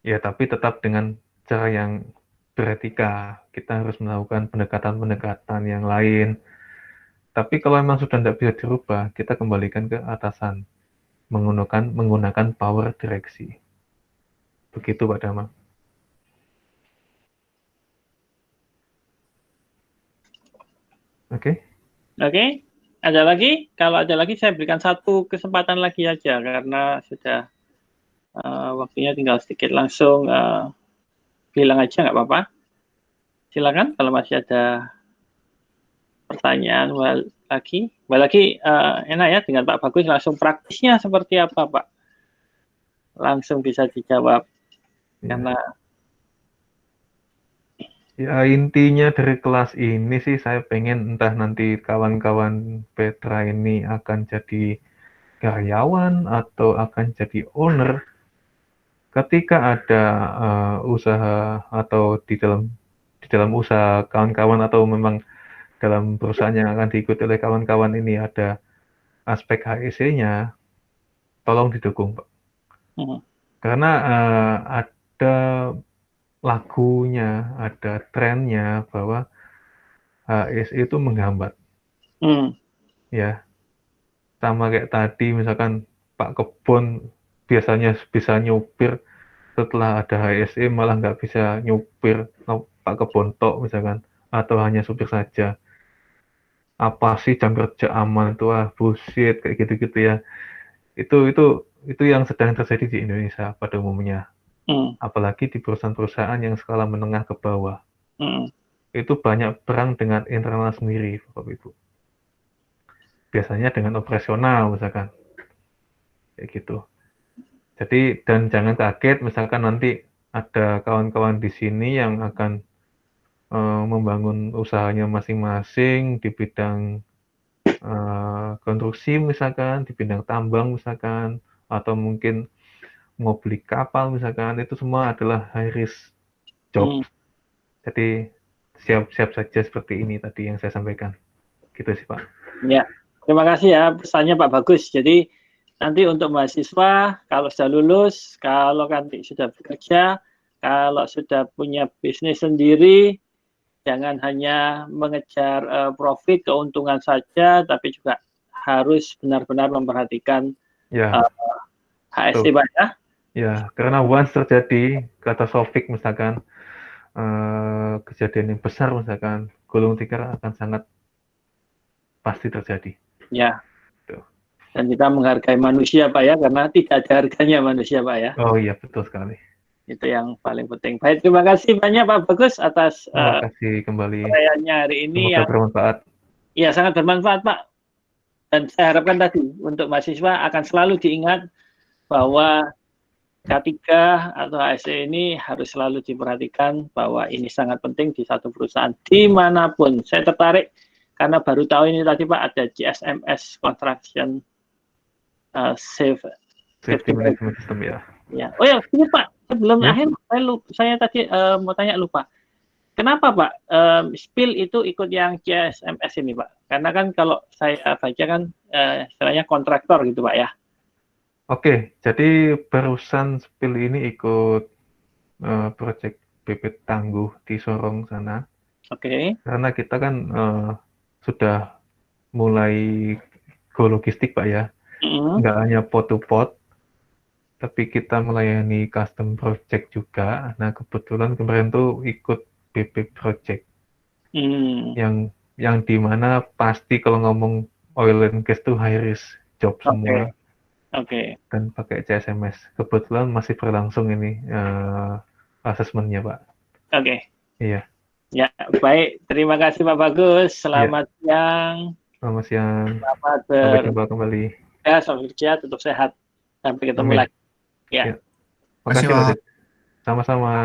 Ya, tapi tetap dengan cara yang beretika. Kita harus melakukan pendekatan-pendekatan yang lain. Tapi kalau memang sudah tidak bisa dirubah, kita kembalikan ke atasan. Menggunakan power direksi. Begitu Pak Dharma. Oke. Oke, ada lagi? Kalau ada lagi saya berikan satu kesempatan lagi aja karena sudah waktunya tinggal sedikit. Langsung bilang aja nggak apa-apa. Silakan kalau masih ada pertanyaan lagi. Enak ya dengan Pak Bagus, langsung praktisnya seperti apa Pak? Langsung bisa dijawab. Karena ya intinya dari kelas ini sih saya pengen entah nanti kawan-kawan Petra ini akan jadi karyawan atau akan jadi owner. Ketika ada usaha atau di dalam usaha kawan-kawan atau memang dalam perusahaan yang akan diikuti oleh kawan-kawan ini ada aspek HSE-nya, tolong didukung Pak. Karena ada lagunya, ada trennya bahwa HSE itu menghambat. Ya, sama kayak tadi misalkan Pak Kebon biasanya bisa nyupir, setelah ada HSE malah nggak bisa nyupir, Pak Kebon tok misalkan, atau hanya supir saja. Apa sih jam kerja aman itu, bullshit kayak gitu-gitu ya. Itu yang sedang terjadi di Indonesia pada umumnya. Apalagi di perusahaan-perusahaan yang skala menengah ke bawah. Itu banyak perang dengan internal sendiri, Bapak Ibu. Biasanya dengan operasional misalkan. Kayak gitu. Jadi, dan jangan kaget misalkan nanti ada kawan-kawan di sini yang akan membangun usahanya masing-masing di bidang konstruksi misalkan, di bidang tambang misalkan, atau mungkin mau beli kapal misalkan, itu semua adalah high risk job. Jadi siap-siap saja seperti ini tadi yang saya sampaikan. Gitu sih Pak. Ya, terima kasih ya pesannya Pak Bagus. Jadi nanti untuk mahasiswa kalau sudah lulus, kalau nanti sudah bekerja, kalau sudah punya bisnis sendiri, jangan hanya mengejar profit, keuntungan saja, tapi juga harus benar-benar memperhatikan HSE Pak ya. Ya, karena once terjadi katastrofik misalkan, kejadian yang besar misalkan, gulung tikar akan sangat pasti terjadi. Ya. Tuh. Dan kita menghargai manusia Pak ya, karena tidak ada harganya manusia Pak ya. Oh iya, betul sekali. Itu yang paling penting. Baik, terima kasih banyak Pak Bagus atas terima kasih kembali pertanyaannya hari ini. Semoga bermanfaat. Iya, sangat bermanfaat Pak. Dan saya harapkan tadi untuk mahasiswa akan selalu diingat bahwa K3 atau HSE ini harus selalu diperhatikan bahwa ini sangat penting di satu perusahaan dimanapun. Saya tertarik karena baru tahu ini tadi Pak ada GSMS Construction Safety Management System ya. Ya. Oh ya, ini Pak, sebelum Ya. akhir saya tadi mau tanya lupa. Kenapa Pak Spill itu ikut yang CSMS ini Pak? Karena kan kalau saya baca kan istilahnya kontraktor gitu Pak ya. Oke, jadi barusan Spill ini ikut proyek BP Tangguh di Sorong sana. Oke. Karena kita kan sudah mulai go logistik Pak ya. Nggak hanya pot to pot, tapi kita melayani custom project juga. Nah, kebetulan kemarin tuh ikut BP Project. Yang di mana pasti kalau ngomong oil and gas tuh high risk job semua. Oke. Dan pakai CSMS. Kebetulan masih berlangsung ini asesmennya, Pak. Oke. Iya. Ya, baik. Terima kasih Pak Bagus. Selamat siang. Selamat siang. Selamat Sampai jumpa kembali. Ya, selamat kerja, tetap sehat. Sampai ketemu lagi. Ya. Makasih, Pak. Sama-sama.